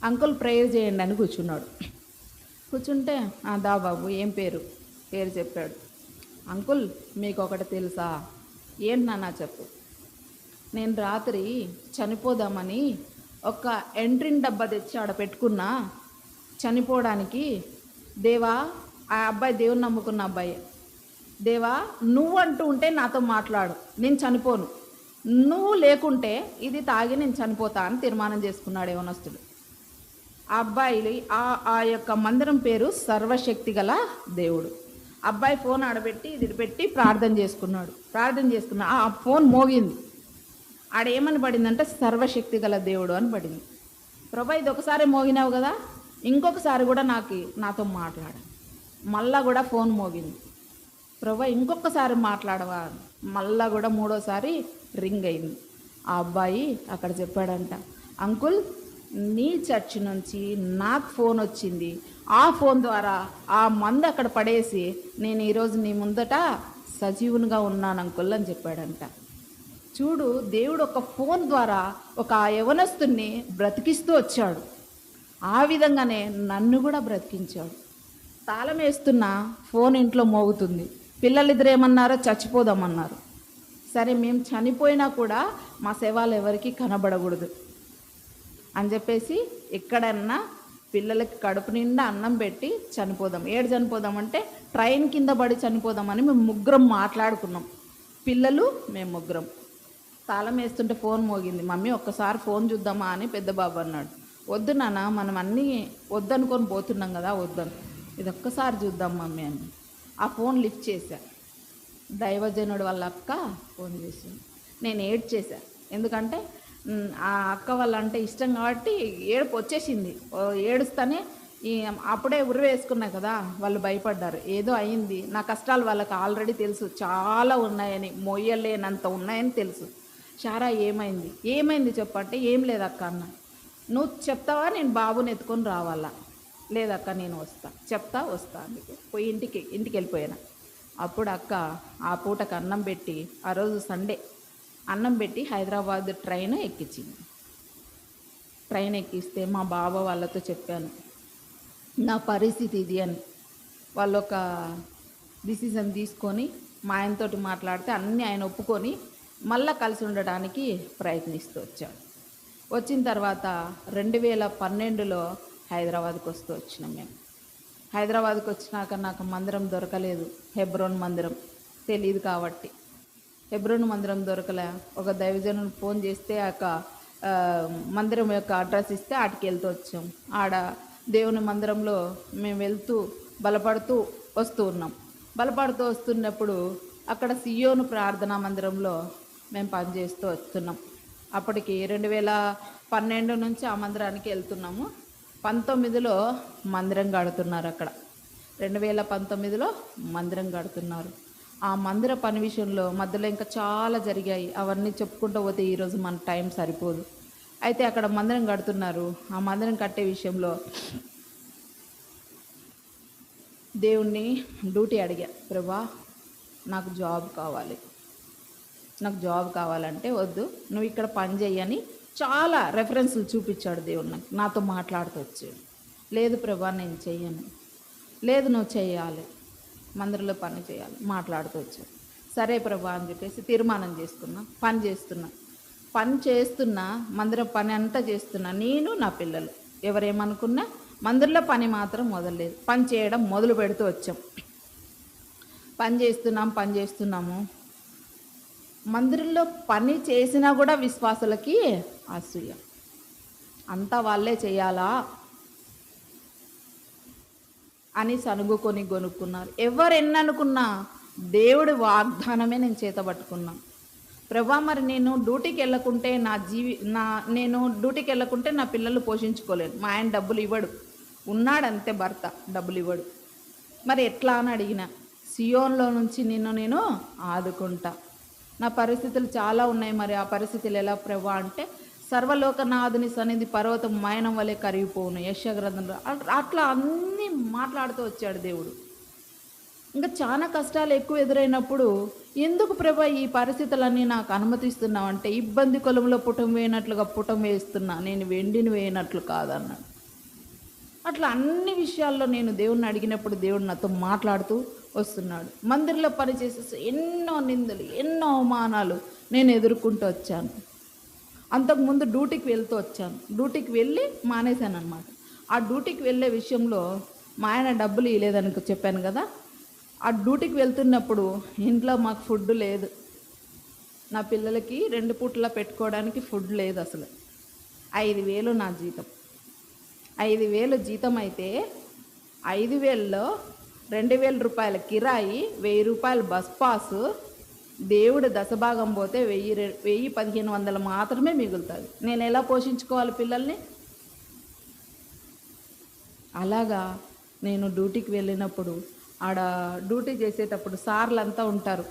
అంకుల్ ప్రేయర్ చేయండి అని కూర్చున్నాడు. కూర్చుంటే దా బాబు ఏం పేరు చెప్పాడు. అంకుల్ మీకు ఒకటి తెలుసా? ఏంటి నాన్న చెప్పు. నేను రాత్రి చనిపోదామని ఒక ఎంట్రీన్ డబ్బా తెచ్చి ఆడ పెట్టుకున్నా చనిపోవడానికి. దేవా, ఆ అబ్బాయి దేవుని నమ్ముకున్న అబ్బాయి, దేవా నువ్వు అంటూ ఉంటే నాతో మాట్లాడు, నేను చనిపోను. నువ్వు లేకుంటే ఇది తాగి నేను చనిపోతా అని తీర్మానం చేసుకున్నాడు యవనస్తుడు. ఆ అబ్బాయి ఆ యొక్క మందిరం పేరు సర్వశక్తి గల దేవుడు. అబ్బాయి ఫోన్ ఆడబెట్టి ఇది పెట్టి ప్రార్థన చేసుకున్నా. ఆ ఫోన్ మోగింది. ఆడేమని పడిందంటే సర్వశక్తి గల దేవుడు అని పడింది. ప్రభా ఇది ఒకసారి మోగినావు కదా, ఇంకొకసారి కూడా నాతో మాట్లాడ. మళ్ళా కూడా ఫోన్ మోగింది. ప్రభా ఇంకొకసారి మాట్లాడవా? మళ్ళా కూడా 3వసారి రింగ్ అయింది. ఆ అబ్బాయి అక్కడ చెప్పాడంట, అంకుల్ నీ చర్చి నుంచి నాకు ఫోన్ వచ్చింది. ఆ ఫోన్ ద్వారా ఆ మందు అక్కడ పడేసి నేను ఈరోజు నీ ముందట సజీవునిగా ఉన్నాను అంకుల్ అని చెప్పాడంట. చూడు, దేవుడు ఒక ఫోన్ ద్వారా ఒక యవనస్తుని బ్రతికిస్తూ వచ్చాడు. ఆ విధంగానే నన్ను కూడా బ్రతికించాడు. తాళం వేస్తున్న ఫోన్ ఇంట్లో మోగుతుంది. పిల్లలిద్దరు ఏమన్నారో చచ్చిపోదామన్నారు. సరే మేము చనిపోయినా కూడా మా శవాలు ఎవరికి కనబడకూడదు అని చెప్పేసి ఎక్కడన్నా పిల్లలకి కడుపు నిండా అన్నం పెట్టి చనిపోదాం. చనిపోదామంటే ట్రైన్ కింద పడి చనిపోదామని మేము 3 మాట్లాడుకున్నాం. పిల్లలు మేము 3. తాళం వేస్తుంటే ఫోన్ మోగింది. మమ్మీ ఒక్కసారి ఫోన్ చూద్దామా అని పెద్ద బాబు అన్నాడు. వద్దు నాన్న, మనం అన్నీ వద్దనుకొని పోతున్నాం కదా, వద్దని, ఇది ఒక్కసారి చూద్దాం మమ్మీ అని. ఆ ఫోన్ లిఫ్ట్ చేశా. దైవజనుడు వాళ్ళ అక్క ఫోన్ చేసింది. నేను ఏడ్చేశా. ఎందుకంటే ఆ అక్క వాళ్ళంటే ఇష్టం కాబట్టి ఏడుపు వచ్చేసింది. ఏడుస్తానే అప్పుడే ఉరి వేసుకున్నా కదా, వాళ్ళు భయపడ్డారు. ఏదో అయింది. నా కష్టాలు వాళ్ళకి ఆల్రెడీ తెలుసు, చాలా ఉన్నాయని, మొయ్యలేనంత ఉన్నాయని తెలుసు. షారా ఏమైంది చెప్పంటే, ఏం లేదక్క అన్న. నువ్వు చెప్తావా నేను బాబుని ఎత్తుకొని రావాలా? లేదక్క నేను వస్తా అందుకు పోయి ఇంటికి వెళ్ళిపోయాను. అప్పుడు అక్క ఆ పూటకు అన్నం పెట్టి, ఆ రోజు సండే అన్నం పెట్టి హైదరాబాద్ ట్రైన్ ఎక్కించింది. ట్రైన్ ఎక్కిస్తే మా బావ వాళ్ళతో చెప్పాను నా పరిస్థితి ఇది అని. వాళ్ళు ఒక డిసిజన్ తీసుకొని మా ఆయనతోటి మాట్లాడితే అన్నీ ఆయన ఒప్పుకొని మళ్ళీ కలిసి ఉండడానికి ప్రయత్నిస్తూ వచ్చాడు. వచ్చిన తర్వాత 2012లో హైదరాబాద్కి వచ్చినాం మేము. హైదరాబాద్కి వచ్చినాక నాకు మందిరం దొరకలేదు. హెబ్రోన్ మందిరం తెలియదు కాబట్టి హెబ్రోన్ మందిరం దొరకలే. ఒక దైవజనుని ఫోన్ చేస్తే మందిరం యొక్క అడ్రస్ ఇస్తే ఆటికి వెళ్తూ వచ్చాం. ఆడ దేవుని మందిరంలో మేము వెళ్తూ బలపడుతూ వస్తున్నప్పుడు అక్కడ సియోను ప్రార్థనా మందిరంలో మేము పనిచేస్తూ వస్తున్నాం. అప్పటికి 2012 నుంచి ఆ మందిరానికి వెళ్తున్నాము. 19లో మందిరం కడుతున్నారు. అక్కడ 2019లో మందిరం కడుతున్నారు. ఆ మందిర పని విషయంలో మధ్యలో ఇంకా చాలా జరిగాయి. అవన్నీ చెప్పుకుంటూ పోతే ఈరోజు మన టైం సరిపోదు. అయితే అక్కడ మందిరం కడుతున్నారు. ఆ మందిరం కట్టే విషయంలో దేవుణ్ణి డ్యూటీ అడిగా, ప్రభా నాకు జాబ్ కావాలంటే వద్దు, నువ్వు ఇక్కడ పని చెయ్యని చాలా రెఫరెన్స్లు చూపించాడు దేవుడు. నాతో మాట్లాడుతూ వచ్చాడు. లేదు ప్రభా నేను చెయ్యను. లేదు నువ్వు చెయ్యాలి, మందిరంలో పని చేయాలి మాట్లాడుతూ వచ్చాడు. సరే ప్రభా అని చెప్పేసి తీర్మానం చేసుకున్నా. పని చేస్తున్నా మందిరం పని అంతా చేస్తున్నా. నేను నా పిల్లలు ఎవరేమనుకున్నా మందిరంలో పని మాత్రం మొదలలేదు. పని చేయడం మొదలు పెడుతూ వచ్చాం. పని చేస్తున్నాము. మందిరంలో పని చేసినా కూడా విశ్వాసులకి అసూయ. అంతా వాళ్ళే చేయాలా అని సనుగుకొని గొనుక్కున్నారు. ఎవరెన్ననుకున్నా దేవుడి వాగ్దానమే నేను చేతబట్టుకున్నా. ప్రభా మరి నేను డ్యూటీకి వెళ్ళకుంటే నా పిల్లలు పోషించుకోలేను. మా ఆయన డబ్బులు ఇవ్వడు, ఉన్నాడంతే భర్త, డబ్బులు ఇవ్వడు. మరి ఎట్లా అని అడిగిన. సియోన్లో నుంచి నిన్ను నేను ఆదుకుంటా. నా పరిస్థితులు చాలా ఉన్నాయి, మరి ఆ పరిస్థితులు ఎలా ప్రభా అంటే, సర్వలోకనాథుని సన్నిధి పర్వతం మైనం వలె కరిగిపోవును, యెషయా గ్రంథంలో. అట్లా అన్నీ మాట్లాడుతూ వచ్చాడు దేవుడు. ఇంకా చాలా కష్టాలు ఎక్కువ ఎదురైనప్పుడు, ఎందుకు ప్రభా ఈ పరిస్థితులన్నీ నాకు అనుమతిస్తున్నావు అంటే, ఇబ్బంది కొలంలో పుటం వేయనట్లుగా పుటం వేస్తున్నా, నేను వెండిని వేయనట్లు కాదన్నాడు. అట్లా అన్ని విషయాల్లో నేను దేవుణ్ణి అడిగినప్పుడు దేవుడు నాతో మాట్లాడుతూ వస్తున్నాడు. మందిరంలో పనిచేసేసి ఎన్నో నిందలు, ఎన్నో అవమానాలు నేను ఎదుర్కొంటూ వచ్చాను. అంతకుముందు డ్యూటీకి వెళ్తూ వచ్చాను. డ్యూటీకి వెళ్ళి మానేశాను అనమాట. ఆ డ్యూటీకి వెళ్ళే విషయంలో మా ఆయన డబ్బులు ఇవ్వలేదని చెప్పాను కదా. ఆ డ్యూటీకి వెళ్తున్నప్పుడు ఇంట్లో మాకు ఫుడ్ లేదు, నా పిల్లలకి 2 పూటలా పెట్టుకోవడానికి ఫుడ్ లేదు అసలు. 5,000 నా జీతం. 5,000 జీతం అయితే 5,000లో 2,000 రూపాయల కిరాయి, 1,000 రూపాయలు బస్ పాసు, దేవుడు దశభాగం పోతే 1,100-1,500 మాత్రమే మిగులుతుంది. నేను ఎలా పోషించుకోవాలి పిల్లల్ని? అలాగా నేను డ్యూటీకి వెళ్ళినప్పుడు, ఆడ డ్యూటీ చేసేటప్పుడు సార్లంతా ఉంటారు.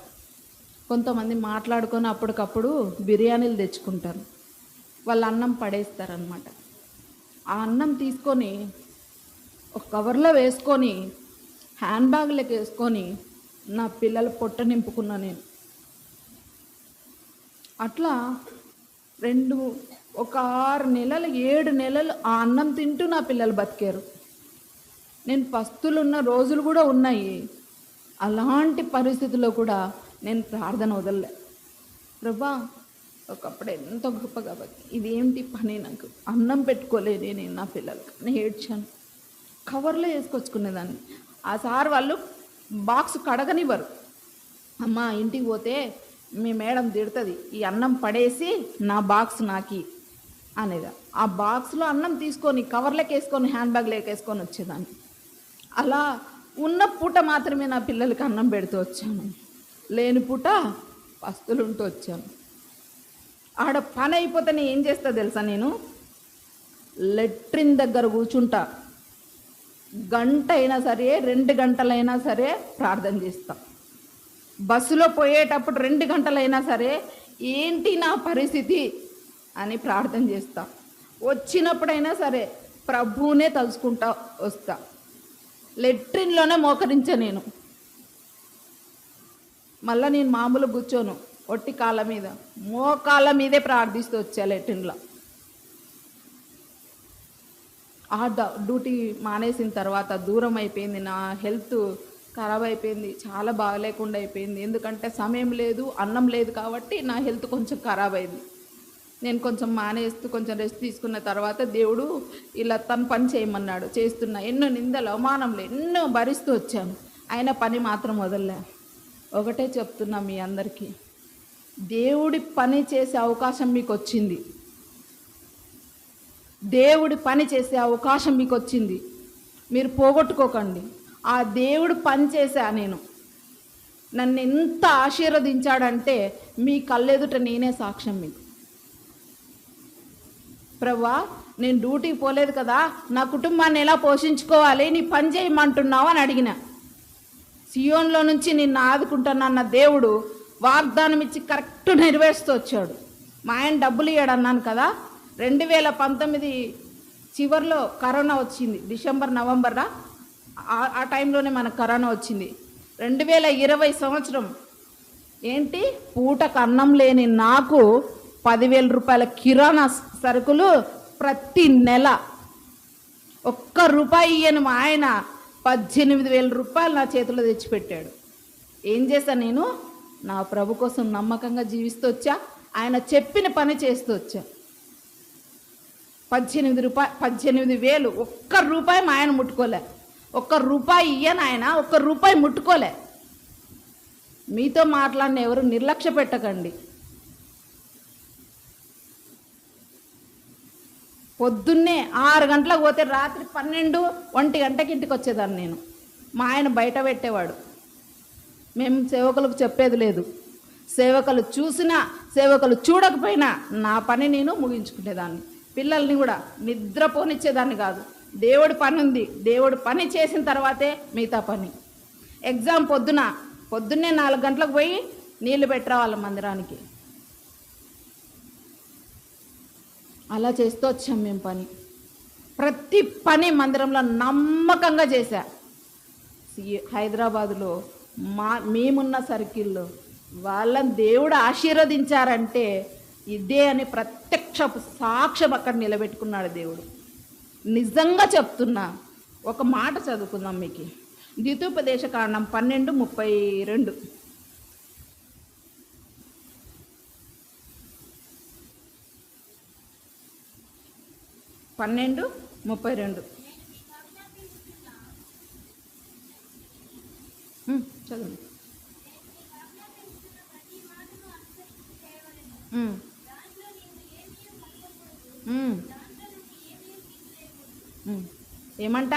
కొంతమంది మాట్లాడుకొని అప్పటికప్పుడు బిర్యానీలు తెచ్చుకుంటారు. వాళ్ళ అన్నం పడేస్తారనమాట. ఆ అన్నం తీసుకొని ఒక కవర్లో వేసుకొని హ్యాండ్ బ్యాగ్లోకి వేసుకొని నా పిల్లల పొట్ట నింపుకున్నా నేను. అట్లా ఒక 6 నెలలు 7 నెలలు ఆ అన్నం తింటూ నా పిల్లలు బతికారు. నేను పస్తులున్న రోజులు కూడా ఉన్నాయి. అలాంటి పరిస్థితుల్లో కూడా నేను ప్రార్థన వదలలే. ప్రభా, ఒకప్పుడు ఎంతో గొప్పగా ఇదేంటి పని, నాకు అన్నం పెట్టుకోలేదే నేను నా పిల్లలకి, నేను ఏడ్చాను. కవర్లో వేసుకొచ్చుకునేదాన్ని. ఆ సార్ వాళ్ళు బాక్స్ కడగనివ్వరు. అమ్మ ఇంటికి పోతే మీ మేడం తిడుతుంది, ఈ అన్నం పడేసి నా బాక్స్ నాకి అనేదా. ఆ బాక్స్లో అన్నం తీసుకొని కవర్లోకి వేసుకొని హ్యాండ్ బ్యాగ్లోకి వేసుకొని వచ్చేదాన్ని. అలా ఉన్న పూట మాత్రమే నా పిల్లలకి అన్నం పెడుతూ వచ్చాను, లేని పూట పస్తులుంటూ వచ్చాను. ఆడ పని అయిపోతే నేను ఏం చేస్తా తెలుసా, నేను లెట్రిన్ దగ్గర కూర్చుంటా. గంట అయినా సరే 2 గంటలైనా సరే ప్రార్థన చేస్తా. బస్సులో పోయేటప్పుడు 2 గంటలైనా సరే ఏంటి నా పరిస్థితి అని ప్రార్థన చేస్తా. వచ్చినప్పుడైనా సరే ప్రభువునే తలుచుకుంటా వస్తా. లెట్రిన్లోనే మోకరించా నేను. మళ్ళీ నేను మామూలు కూర్చోను, ఒట్టి కాళ్ళ మీద మోకాళ్ళ మీదే ప్రార్థిస్తూ వచ్చా లెట్రిన్లో. ఆ డ్యూటీ మానేసిన తర్వాత దూరం అయిపోయింది, నా హెల్త్ ఖరాబ్ అయిపోయింది, చాలా బాగలేకుండా అయిపోయింది. ఎందుకంటే సమయం లేదు, అన్నం లేదు కాబట్టి నా హెల్త్ కొంచెం ఖరాబ్ అయింది. నేను కొంచెం మానేస్తూ కొంచెం రెస్ట్ తీసుకున్న తర్వాత దేవుడు ఇలా తన పని చేయమన్నాడు. చేస్తున్నా. ఎన్నో నిందలు, అవమానంలు ఎన్నో భరిస్తూ వచ్చాను. అయినా పని మాత్రం వదలలే. ఒకటే చెప్తున్నా మీ అందరికీ, దేవుడి పని చేసే అవకాశం మీకు వచ్చింది. దేవుడి పని చేసే అవకాశం మీకు వచ్చింది, మీరు పోగొట్టుకోకండి. ఆ దేవుడు పని చేశా నేను. నన్ను ఎంత ఆశీర్వదించాడంటే మీ కళ్ళెదుట నేనే సాక్ష్యం మీకు. ప్రభువా, నేను డ్యూటీకి పోలేదు కదా, నా కుటుంబాన్ని ఎలా పోషించుకోవాలి, నీ పని చేయమంటున్నావు అని అడిగిన. సియోన్లో నుంచి నిన్ను ఆదుకుంటానన్న దేవుడు వాగ్దానం ఇచ్చి కరెక్ట్ నెరవేరుస్తూ వచ్చాడు. మా ఆయన డబ్బులు ఇయ్యాడు అన్నాను కదా. 2019 చివరిలో కరోనా వచ్చింది, డిసెంబర్ నవంబర్లో. ఆ టైంలోనే మనకు కరోనా వచ్చింది. 2020 సంవత్సరం ఏంటి, పూటకు అన్నం లేని నాకు 10,000 రూపాయల కిరాణా సరుకులు ప్రతి నెల. ఒక్క రూపాయి ఇయ్యను మా ఆయన 18,000 రూపాయలు నా చేతిలో తెచ్చిపెట్టాడు. ఏం చేశాను నేను? నా ప్రభు కోసం నమ్మకంగా జీవిస్తూ వచ్చా, ఆయన చెప్పిన పని చేస్తూ వచ్చా. 18,000, ఒక్క రూపాయి మా ఆయన ముట్టుకోలే. ఒక్క రూపాయి ఇయ్యను ఆయన, ఒక్క రూపాయి ముట్టుకోలే. మీతో మాట్లాడిన ఎవరు నిర్లక్ష్య పెట్టకండి. పొద్దున్నే 6 గంటలకు పోతే రాత్రి 12-1 గంటకి ఇంటికి వచ్చేదాన్ని నేను. మా ఆయన బయట పెట్టేవాడు. మేము సేవకులకు చెప్పేది లేదు. సేవకులు చూసినా సేవకులు చూడకపోయినా నా పని నేను ముగించుకునేదాన్ని. పిల్లల్ని కూడా నిద్రపోనిచ్చేదాన్ని కాదు. దేవుడి పని ఉంది, దేవుడు పని చేసిన తర్వాతే మిగతా పని. ఎగ్జామ్ పొద్దున్నే 4 గంటలకు పోయి నీళ్లు పెట్టరావాలి మందిరానికి. అలా చేస్తూ వచ్చాం మేము పని. ప్రతి పని మందిరంలో నమ్మకంగా చేశా. హైదరాబాదులో మేమున్న సర్కిల్లో వాళ్ళని దేవుడు ఆశీర్వదించారంటే ఇదే అని ప్రత్యక్ష సాక్ష్యం అక్కడ నిలబెట్టుకున్నాడు దేవుడు. నిజంగా చెప్తున్నా. ఒక మాట చదువుకుందాం మీకు. ద్వితీయోపదేశకాండం 12:32. 12:32 చదువు. ఏమంట?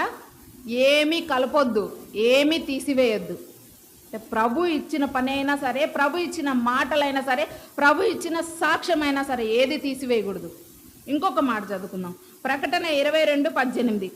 ఏమీ కలపొద్దు, ఏమీ తీసివేయొద్దు. ప్రభు ఇచ్చిన పని అయినా సరే, ప్రభు ఇచ్చిన మాటలైనా సరే, ప్రభు ఇచ్చిన సాక్ష్యమైనా సరే ఏది తీసివేయకూడదు. ఇంకొక మాట చదువుకుందాం. ప్రకటన 22:18.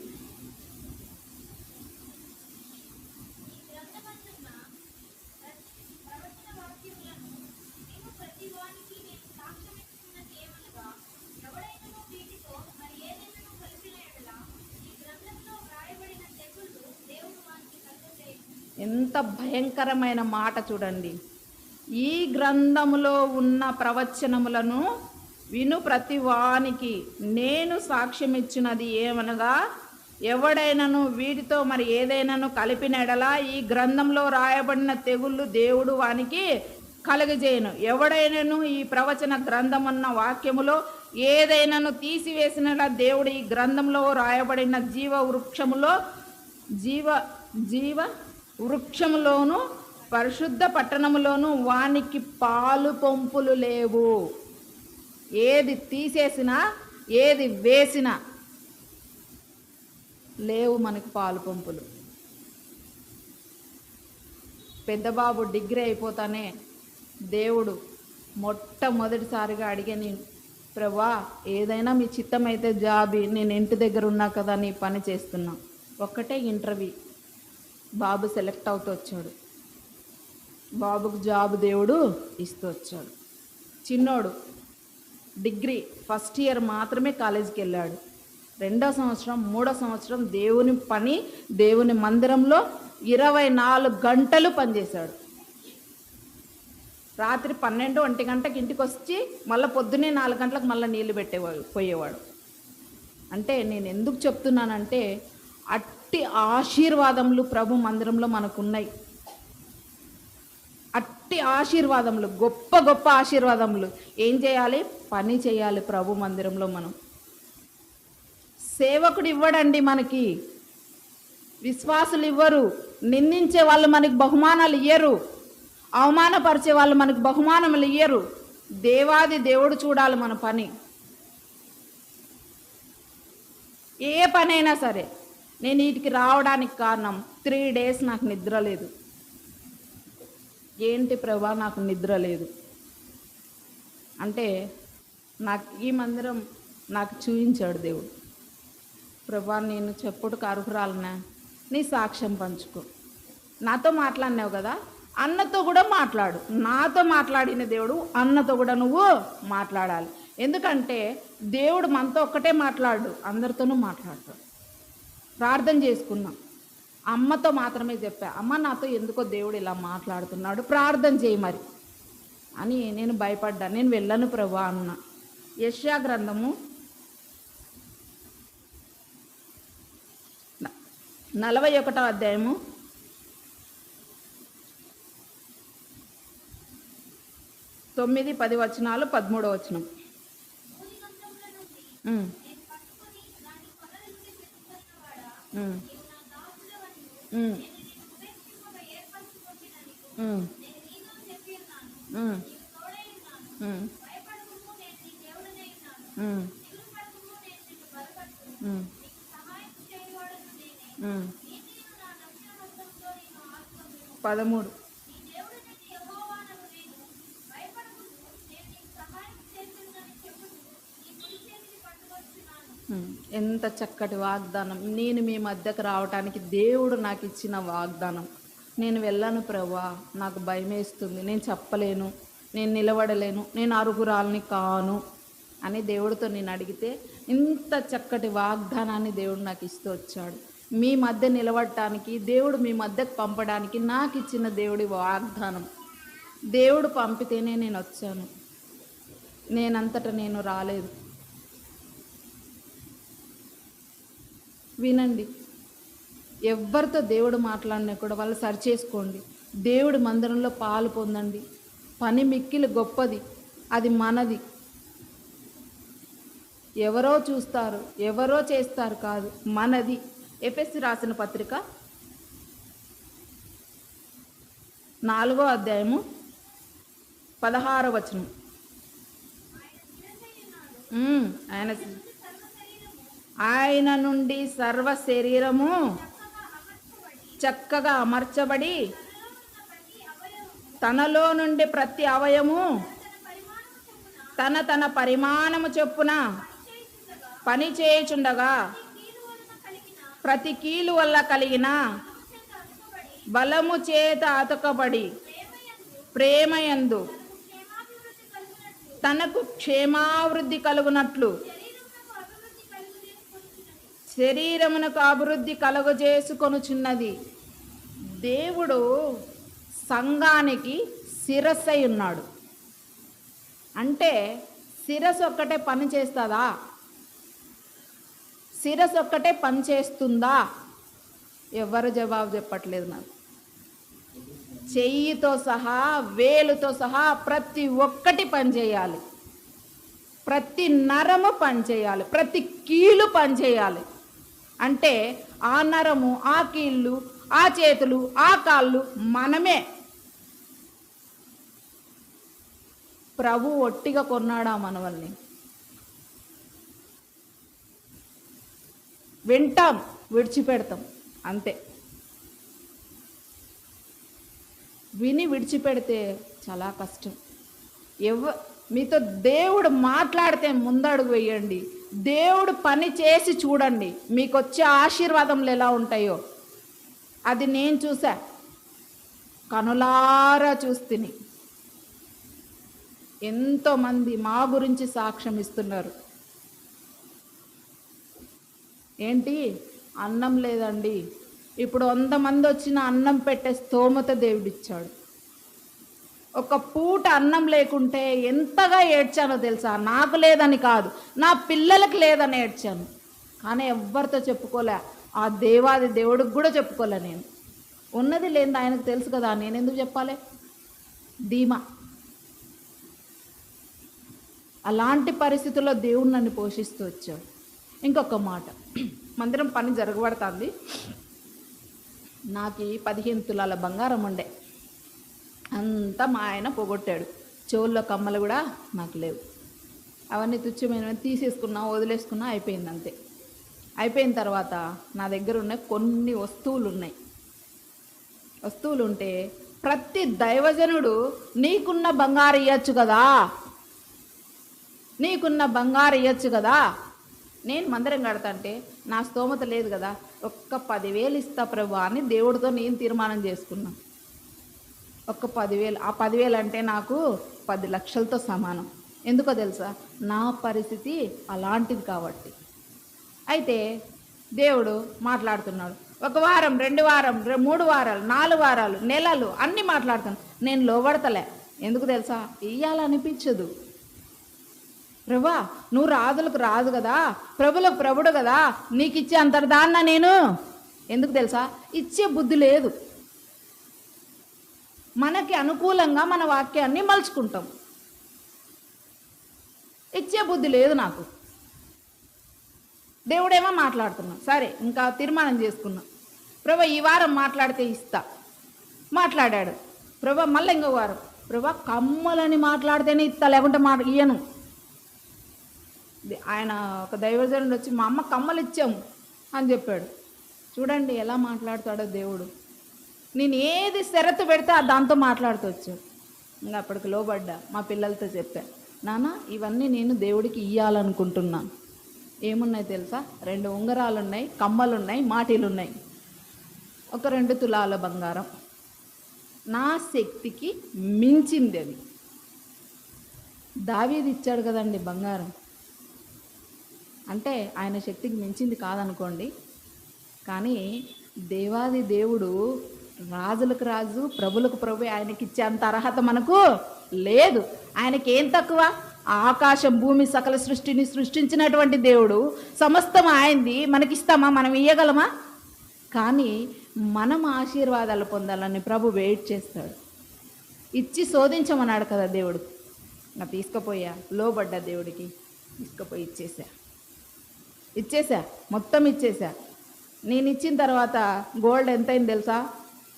ఎంత భయంకరమైన మాట చూడండి. ఈ గ్రంథములో ఉన్న ప్రవచనములను విను ప్రతి వానికి నేను సాక్ష్యం ఇచ్చినది ఏమనగా, ఎవడైనాను వీటితో మరి ఏదైనాను కలిపిన ఎడలా ఈ గ్రంథంలో రాయబడిన తెగుళ్ళు దేవుడు వానికి కలుగజేయను. ఎవడైనాను ఈ ప్రవచన గ్రంథమన్న వాక్యములో ఏదైనాను తీసివేసినలా దేవుడు ఈ గ్రంథంలో రాయబడిన జీవ వృక్షములోను పరిశుద్ధ పట్టణములోను వానికి పాలు పంపులు లేవు. ఏది తీసేసినా, ఏది వేసినా లేవు మనకి పాలు పంపులు. పెద్దబాబు డిగ్రీ అయిపోతానే దేవుడు మొట్టమొదటిసారిగా అడిగే, నేను ప్రభా ఏదైనా మీ చిత్తం అయితే జాబ్, నేను ఇంటి దగ్గర ఉన్నా కదా నీ పని చేస్తున్నా. ఒక్కటే ఇంటర్వ్యూ, బాబు సెలెక్ట్ అవుతూ వచ్చాడు. బాబుకు జాబ్ దేవుడు ఇస్తూ వచ్చాడు. చిన్నోడు డిగ్రీ ఫస్ట్ ఇయర్ మాత్రమే కాలేజీకి వెళ్ళాడు. 2వ సంవత్సరం 3వ సంవత్సరం దేవుని పని, దేవుని మందిరంలో 24 గంటలు పనిచేశాడు. రాత్రి 12-1 గంటకి ఇంటికి వచ్చి మళ్ళీ పొద్దున్నే 4 గంటలకు మళ్ళీ నీళ్లు పోయేవాడు. అంటే నేను ఎందుకు చెప్తున్నానంటే, అట్టి ఆశీర్వాదములు ప్రభు మందిరంలో మనకున్నాయి. అట్టి ఆశీర్వాదములు, గొప్ప గొప్ప ఆశీర్వాదములు. ఏం చేయాలి? పని చేయాలి ప్రభు మందిరంలో. మనం సేవకుడు ఇవ్వడండి మనకి, విశ్వాసులు ఇవ్వరు, నిందించే వాళ్ళు మనకి బహుమానాలు ఇయ్యరు, అవమానపరిచే వాళ్ళు మనకు బహుమానములు ఇయ్యరు. దేవాది దేవుడు చూడాలి మన పని. ఏ పనైనా సరే. నేను వీటికి రావడానికి కారణం 3 days నాకు నిద్ర లేదు. ఏంటి ప్రభా నాకు నిద్ర లేదు అంటే, నాకు ఈ మందిరం నాకు చూపించాడు దేవుడు. ప్రభా నేను చెప్పుడుకు అర్హురాలనా, నీ సాక్ష్యం పంచుకో. నాతో మాట్లాడినావు కదా, అన్నతో కూడా మాట్లాడు. నాతో మాట్లాడిన దేవుడు అన్నతో కూడా నువ్వు మాట్లాడాలి. ఎందుకంటే దేవుడు మనతో ఒక్కటే మాట్లాడు, అందరితోనూ మాట్లాడతాడు. ప్రార్థన చేసుకున్నాం. అమ్మతో మాత్రమే చెప్పా, అమ్మ నాతో ఎందుకో దేవుడు ఇలా మాట్లాడుతున్నాడు, ప్రార్థన చేయి మరి అని. నేను భయపడ్డా, నేను వెళ్ళను ప్రభా అన్న. యెషయా గ్రంథము 41వ అధ్యాయము 9, 10 వచనాలు, 13వ వచనం. పదమూడు. ఎంత చక్కటి వాగ్దానం. నేను మీ మధ్యకు రావటానికి దేవుడు నాకు ఇచ్చిన వాగ్దానం. నేను వెళ్ళను ప్రభువా, నాకు భయం వేస్తుంది, నేను చెప్పలేను, నేను నిలబడలేను, నేను అరుగురాలని కాను అని దేవుడితో నేను అడిగితే ఇంత చక్కటి వాగ్దానాన్ని దేవుడు నాకు ఇస్తూ వచ్చాడు. మీ మధ్య నిలబడటానికి, దేవుడు మీ మధ్యకు పంపడానికి నాకు ఇచ్చిన దేవుడి వాగ్దానం. దేవుడు పంపితేనే నేను వచ్చాను, నేనంతటా నేను రాలేదు. వినండి, ఎవరితో దేవుడు మాట్లాడినా కూడా వాళ్ళు సరి చేసుకోండి. దేవుడి మందిరంలో పాలు పొందండి. పని మిక్కిలి గొప్పది, అది మనది. ఎవరో చూస్తారు, ఎవరో చేస్తారు కాదు, మనది. ఎఫెసీ రాసిన పత్రిక 4వ అధ్యాయము 16వ వచనం. ఆయన నుండి సర్వ శరీరము చక్కగా అమర్చబడి తనలో నుండి ప్రతి అవయము తన పరిమాణము చొప్పున పని చేయుచుండగా ప్రతి కీలు వల్ల కలిగిన బలము చేత అతకబడి ప్రేమయందు తనకు క్షేమాభివృద్ధి కలుగునట్లు శరీరమునకు అభివృద్ధి కలుగజేసుకొనుచున్నది. దేవుడు సంఘానికి శిరస్సై ఉన్నాడు. అంటే శిరస్సు ఒక్కటే పని చేస్తుందా? శిరస్సు ఒక్కటే పని చేస్తుందా? ఎవరు జవాబు చెప్పట్లేదు నాకు. చెయ్యితో సహా, వేలుతో సహా ప్రతి ఒక్కటి పనిచేయాలి. ప్రతి నరము పనిచేయాలి, ప్రతి కీలు పనిచేయాలి. అంటే ఆ నరము, ఆ కీళ్ళు, ఆ చేతులు, ఆ కాళ్ళు మనమే. ప్రభు ఒట్టిగా కొన్నాడా మనవల్ని? వింటాం, విడిచిపెడతాం, అంతే. విని విడిచిపెడితే చాలా కష్టం. మీతో దేవుడు మాట్లాడితే ముందడుగు వేయండి. దేవుడు పని చేసి చూడండి, మీకు వచ్చే ఆశీర్వాదములు ఎలా ఉంటాయో. అది నేను చూసా, కనులారా చూస్తుని. ఎంతోమంది మా గురించి సాక్ష్యం ఇస్తున్నారు. ఏంటి, అన్నం లేదండి, ఇప్పుడు 100 మంది వచ్చిన అన్నం పెట్టే స్తోమత దేవుడిచ్చాడు. ఒక పూట అన్నం లేకుంటే ఎంతగా ఏడ్చానో తెలుసా? నాకు లేదని కాదు, నా పిల్లలకి లేదని ఏడ్చాను. కానీ ఎవ్వరితో చెప్పుకోలే, ఆ దేవాది దేవుడికి కూడా చెప్పుకోలే. నేను ఉన్నది లేనిది ఆయనకు తెలుసు కదా, నేను ఎందుకు చెప్పాలి? ధీమా. అలాంటి పరిస్థితుల్లో దేవుడు నన్ను పోషిస్తూ వచ్చాడు. ఇంకొక మాట, మందిరం పని జరగబడుతుంది. నాకు 15 తులాల బంగారం ఉండే, అంతా మా ఆయన పోగొట్టాడు. చెవుల్లో కమ్మలు కూడా నాకు లేవు. అవన్నీ తుచ్చమైన తీసేసుకున్నా, వదిలేసుకున్నా, అయిపోయింది అంతే. అయిపోయిన తర్వాత నా దగ్గర ఉన్న కొన్ని వస్తువులు ఉన్నాయి. వస్తువులు ఉంటే ప్రతి దైవజనుడు నీకున్న బంగారు ఇవ్వచ్చు కదా, నీకున్న బంగారు ఇవ్వచ్చు కదా. నేను మందిరం కడతాంటే నా స్తోమత లేదు కదా, ఒక్క 10,000 ఇస్తా ప్రభు అని దేవుడితో నేను తీర్మానం చేసుకున్నా. ఒక్క 10,000, ఆ 10,000 అంటే నాకు 10 లక్షలతో సమానం. ఎందుకో తెలుసా? నా పరిస్థితి అలాంటిది కాబట్టి. అయితే దేవుడు మాట్లాడుతున్నాడు. 1 వారం, 2 వారం, 3 వారాలు, 4 వారాలు, నెలలు అన్నీ మాట్లాడుతాను. నేను లోబడతలే. ఎందుకు తెలుసా? ఇయ్యాలనిపించదు. ప్రభా, నువ్వు రాజులకు రాజు కదా, ప్రభులకు ప్రభుడు కదా, నీకు ఇచ్చే అంతర్దాన్న నేను. ఎందుకు తెలుసా? ఇచ్చే బుద్ధి లేదు. మనకి అనుకూలంగా మన వాక్యాన్ని మలుచుకుంటాం. ఇచ్చే బుద్ధి లేదు నాకు. దేవుడేమో మాట్లాడుతున్నా, సరే ఇంకా తీర్మానం చేసుకున్నా. ప్రభా ఈ వారం మాట్లాడితే ఇస్తా. మాట్లాడాడు. ప్రభా మళ్ళీ ఇంకో వారం, ప్రభా కమ్మలని మాట్లాడితేనే ఇస్తా, లేకుంటే ఇయ్యను. ఆయన ఒక దైవజనుడు వచ్చి మా అమ్మ కమ్మలు ఇచ్చాము అని చెప్పాడు. చూడండి ఎలా మాట్లాడతాడో దేవుడు. నేను ఏది షరతు పెడితే దాంతో మాట్లాడుతూ వచ్చాడు. ఇంకా అప్పటికి లోబడ్డా. మా పిల్లలతో చెప్పా, నాన్న ఇవన్నీ నేను దేవుడికి ఇయ్యాలనుకుంటున్నాను. ఏమున్నాయి తెలుసా? 2 ఉంగరాలు ఉన్నాయి, కమ్మలు ఉన్నాయి, మాటీలు ఉన్నాయి, ఒక 2 తులాల బంగారం. నా శక్తికి మించింది అది. దావీదు ఇచ్చాడు కదండి బంగారం, అంటే ఆయన శక్తికి మించింది కాదనుకోండి, కానీ దేవాది దేవుడు రాజులకు రాజు ప్రభులకు ప్రభు ఆయనకి ఇచ్చేంత అర్హత మనకు లేదు. ఆయనకి ఏం తక్కువ? ఆకాశం భూమి సకల సృష్టిని సృష్టించినటువంటి దేవుడు, సమస్తం ఆయనది, మనకిస్తామా? మనం ఇయ్యగలమా? కానీ మనం ఆశీర్వాదాలు పొందాలని ప్రభు వెయిట్ చేస్తాడు. ఇచ్చి శోధించమన్నాడు కదా దేవుడు. నా తీసుకుపోయా, లోబడ్డా దేవుడికి, తీసుకుపోయి ఇచ్చేసా, మొత్తం ఇచ్చేసా. నేను ఇచ్చిన తర్వాత గోల్డ్ ఎంతైంది తెలుసా?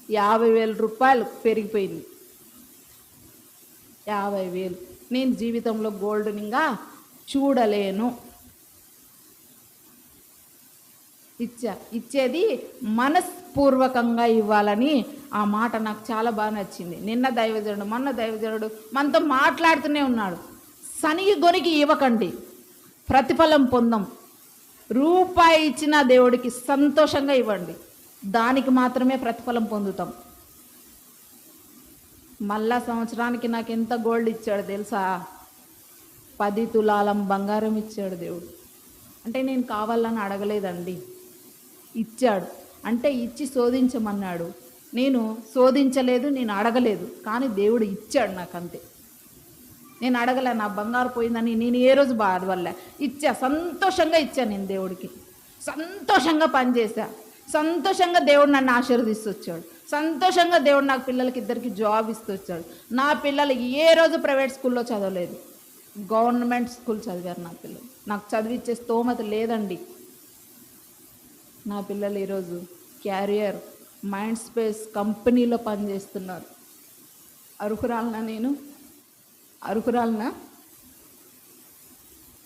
50,000 రూపాయలు పెరిగిపోయింది. 50,000. నేను జీవితంలో గోల్డ్ని ఇంకా చూడలేను. ఇచ్చేది మనస్పూర్వకంగా ఇవ్వాలని ఆ మాట నాకు చాలా బాగా నచ్చింది. నిన్న దైవజనుడు, మొన్న దైవజనుడు మనతో మాట్లాడుతూనే ఉన్నాడు. సనిగి గొనికి ఇవ్వకండి, ప్రతిఫలం పొందం. రూపాయి ఇచ్చిన దేవుడికి సంతోషంగా ఇవ్వండి, దానికి మాత్రమే ప్రతిఫలం పొందుతాం. మళ్ళా సంవత్సరానికి నాకు ఎంత గోల్డ్ ఇచ్చాడు తెలుసా? 10 తులాలం బంగారం ఇచ్చాడు దేవుడు. అంటే నేను కావాలని అడగలేదండి, ఇచ్చాడు. అంటే ఇచ్చి శోధించమన్నాడు. నేను శోధించలేదు, నేను అడగలేదు, కానీ దేవుడు ఇచ్చాడు నాకు, అంతే. నేను అడగలే, నా బంగారు పోయిందని నేను ఏ రోజు బాధపడలే. ఇచ్చా, సంతోషంగా ఇచ్చా. నేను దేవుడికి సంతోషంగా పనిచేశా, సంతోషంగా దేవుడు నన్ను ఆశీర్వదిస్తూ వచ్చాడు, సంతోషంగా దేవుడు నాకు పిల్లలకి ఇద్దరికి జాబ్ ఇస్తూ వచ్చాడు. నా పిల్లలు ఏ రోజు ప్రైవేట్ స్కూల్లో చదవలేదు, గవర్నమెంట్ స్కూల్ చదివారు నా పిల్లలు. నాకు చదివిచ్చే స్తోమత లేదండి. నా పిల్లలు ఈరోజు క్యారియర్ మైండ్ స్పేస్ కంపెనీలో పనిచేస్తున్నారు. అర్హురాలనా నేను? అర్హురాలనా?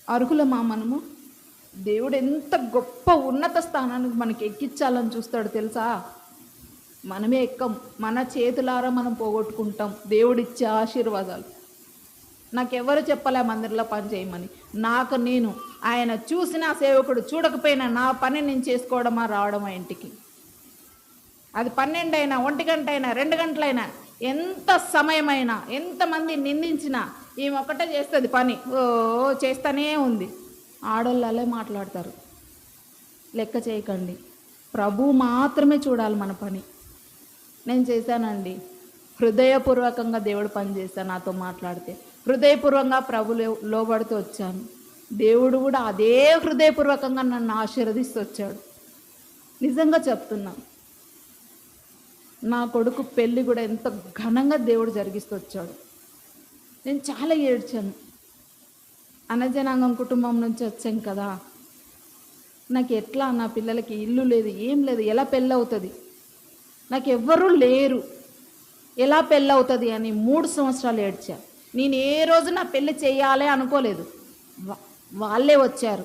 అర్హులమా మనము? దేవుడు ఎంత గొప్ప ఉన్నత స్థానానికి మనకి ఎక్కించాలని చూస్తాడు తెలుసా? మనమే ఎక్కం, మన చేతులారా మనం పోగొట్టుకుంటాం దేవుడిచ్చే ఆశీర్వాదాలు. నాకెవరు చెప్పలే మందిరంలో పని చేయమని. నాకు నేను, ఆయన చూసిన సేవకుడు చూడకపోయినా నా పని నేను చేసుకోవడమా, రావడమా ఇంటికి. అది 12 అయినా, 1 గంట అయినా, 2 గంటలైనా, ఎంత సమయమైనా, ఎంతమంది నిందించినా ఈమె ఒక్కటే చేస్తుంది పని. చేస్తూనే ఉంది. ఆడోళ్ళే మాట్లాడతారు, లెక్క చేయకండి. ప్రభు మాత్రమే చూడాలి మన పని. నేను చేశానండి, హృదయపూర్వకంగా దేవుడు పని చేశాను. నాతో మాట్లాడితే హృదయపూర్వకంగా ప్రభు లోబడుతూ వచ్చాను. దేవుడు కూడా అదే హృదయపూర్వకంగా నన్ను ఆశీర్వదిస్తూ వచ్చాడు. నిజంగా చెప్తున్నా, నా కొడుకు పెళ్ళి కూడా ఎంత ఘనంగా దేవుడు జరిగిస్తూ వచ్చాడు. నేను చాలా ఏడ్చాను. అనజనాంగం కుటుంబం నుంచి వచ్చాను కదా, నాకు ఎట్లా, నా పిల్లలకి ఇల్లు లేదు, ఏం లేదు, ఎలా పెళ్ళి అవుతుంది, నాకు ఎవ్వరూ లేరు, ఎలా పెళ్ళి అవుతుంది అని 3 సంవత్సరాలు ఏడ్చా. నేను ఏ రోజు నా పెళ్ళి చేయాలి అనుకోలేదు, వాళ్ళే వచ్చారు.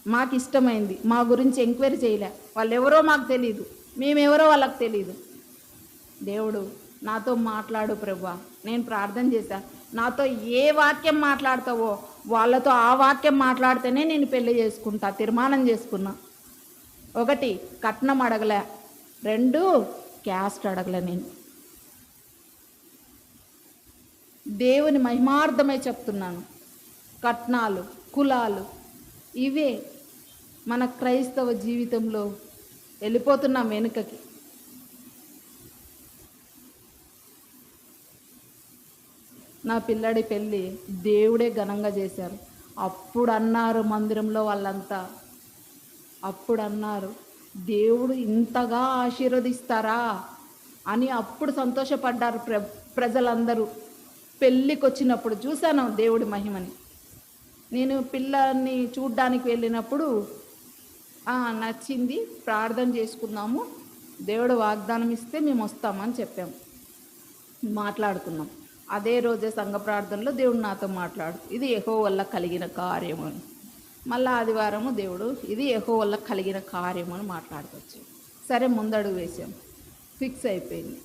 మాకు ఇష్టమైంది, మా గురించి ఎంక్వైరీ చేయలే. వాళ్ళు ఎవరో మాకు తెలియదు, మేమెవరో వాళ్ళకి తెలియదు. దేవుడు నాతో మాట్లాడు ప్రభువా. నేను ప్రార్థన చేశా, నాతో ఏ వాక్యం మాట్లాడతావో వాళ్ళతో ఆ వాక్యం మాట్లాడితేనే నేను పెళ్ళి చేసుకుంటా, తీర్మానం చేసుకున్నా. 1 కట్నం అడగలే, 2 క్యాస్ట్ అడగలే. నేను దేవుని మహిమార్థమై చెప్తున్నాను. కట్నాలు, కులాలు ఇవే మన క్రైస్తవ జీవితంలో వెళ్ళిపోతున్నాం వెనుకకి. నా పిల్లడి పెళ్ళి దేవుడే ఘనంగా చేశారు. అప్పుడు అన్నారు మందిరంలో వాళ్ళంతా, అప్పుడు అన్నారు దేవుడు ఇంతగా ఆశీర్వదిస్తారా అని అప్పుడు సంతోషపడ్డారు ప్రజలందరూ. పెళ్ళికి వచ్చినప్పుడు చూశాను దేవుడి మహిమని. నేను పిల్లల్ని చూడ్డానికి వెళ్ళినప్పుడు నచ్చింది, ప్రార్థన చేసుకున్నాము, దేవుడు వాగ్దానం ఇస్తే మేము వస్తామని చెప్పాము, మాట్లాడుకున్నాం. అదే రోజే సంఘ ప్రార్థనలో దేవుడు నాతో మాట్లాడు, ఇది యెహోవా వల్ల కలిగిన కార్యము అని. మళ్ళీ ఆదివారము దేవుడు ఇది యెహోవా వల్ల కలిగిన కార్యము అని మాట్లాడుకోవచ్చు. సరే, ముందడుగు వేసాం, ఫిక్స్ అయిపోయింది.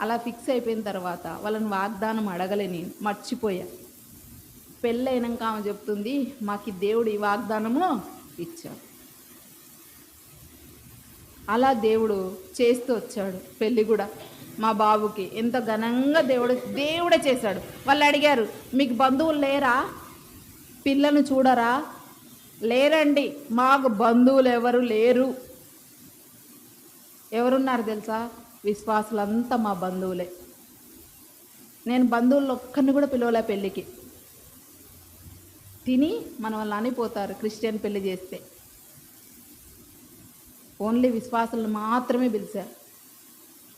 అలా ఫిక్స్ అయిపోయిన తర్వాత వాళ్ళని వాగ్దానం అడగలే, నేను మర్చిపోయా. పెళ్ళైనాక ఆమె చెప్తుంది, మాకు దేవుడు ఈ వాగ్దానము ఇచ్చాడు. అలా దేవుడు చేస్తూ వచ్చాడు. పెళ్ళి కూడా మా బాబుకి ఎంత ఘనంగా దేవుడే చేశాడు. వాళ్ళు అడిగారు, మీకు బంధువులు లేరా, పిల్లను చూడరా? లేరండి, మాకు బంధువులు ఎవరు లేరు. ఎవరున్నారు తెలుసా? విశ్వాసులంతా మా బంధువులే. నేను బంధువులు ఒక్కరిని కూడా పిలవలే పెళ్ళికి. తిని మన వాళ్ళు అనిపోతారు క్రిస్టియన్ పెళ్లి చేస్తే. ఓన్లీ విశ్వాసులను మాత్రమే పిలిచారు.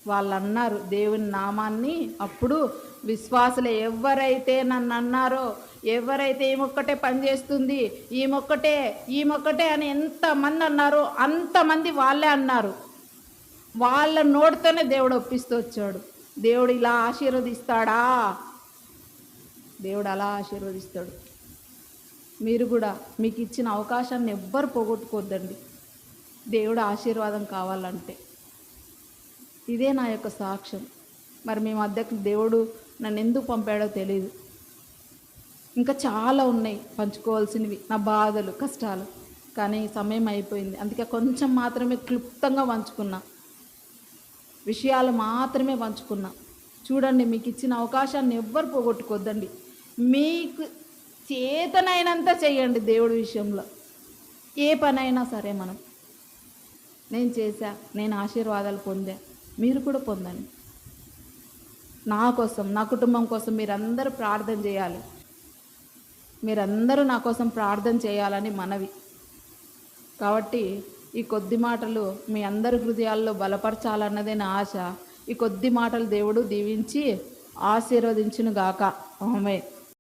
వాళ్ళు అన్నారు దేవుని నామాన్ని. అప్పుడు విశ్వాసులు ఎవరైతే నన్ను అన్నారో, ఎవరైతే ఈమొక్కటే పనిచేస్తుంది, ఈమొక్కటే అని ఎంతమంది అన్నారో అంతమంది వాళ్ళే అన్నారు. వాళ్ళ నోటితోనే దేవుడు ఒప్పిస్తూ వచ్చాడు. దేవుడు ఇలా ఆశీర్వదిస్తాడా? దేవుడు అలా ఆశీర్వదిస్తాడు. మీరు కూడా మీకు ఇచ్చిన అవకాశాన్ని ఎవ్వరు పోగొట్టుకోవద్దండి. దేవుడు ఆశీర్వాదం కావాలంటే ఇదే నా యొక్క సాక్ష్యం. మరి మీ మధ్యకు దేవుడు నన్ను ఎందుకు పంపాడో తెలియదు. ఇంకా చాలా ఉన్నాయి పంచుకోవాల్సినవి, నా బాధలు, కష్టాలు. కానీ సమయం అయిపోయింది. అందుకే కొంచెం మాత్రమే క్లుప్తంగా పంచుకున్నా, విషయాలు మాత్రమే పంచుకున్నా. చూడండి, మీకు ఇచ్చిన అవకాశాన్ని ఎవ్వరు పోగొట్టుకోద్దండి. మీకు చేతనైనంత చేయండి దేవుడి విషయంలో. ఏ పనైనా సరే నేను చేశా, నేను ఆశీర్వాదాలు పొందా, మీరు కూడా పొందండి. నా కోసం, నా కుటుంబం కోసం మీరందరూ ప్రార్థన చేయాలి. మీరందరూ నా కోసం ప్రార్థన చేయాలని మనవి. కాబట్టి ఈ కొద్ది మాటలు మీ అందరి హృదయాల్లో బలపరచాలన్నదే నా ఆశ. ఈ కొద్ది మాటలు దేవుడు దీవించి ఆశీర్వదించును గాక. ఆమేన్.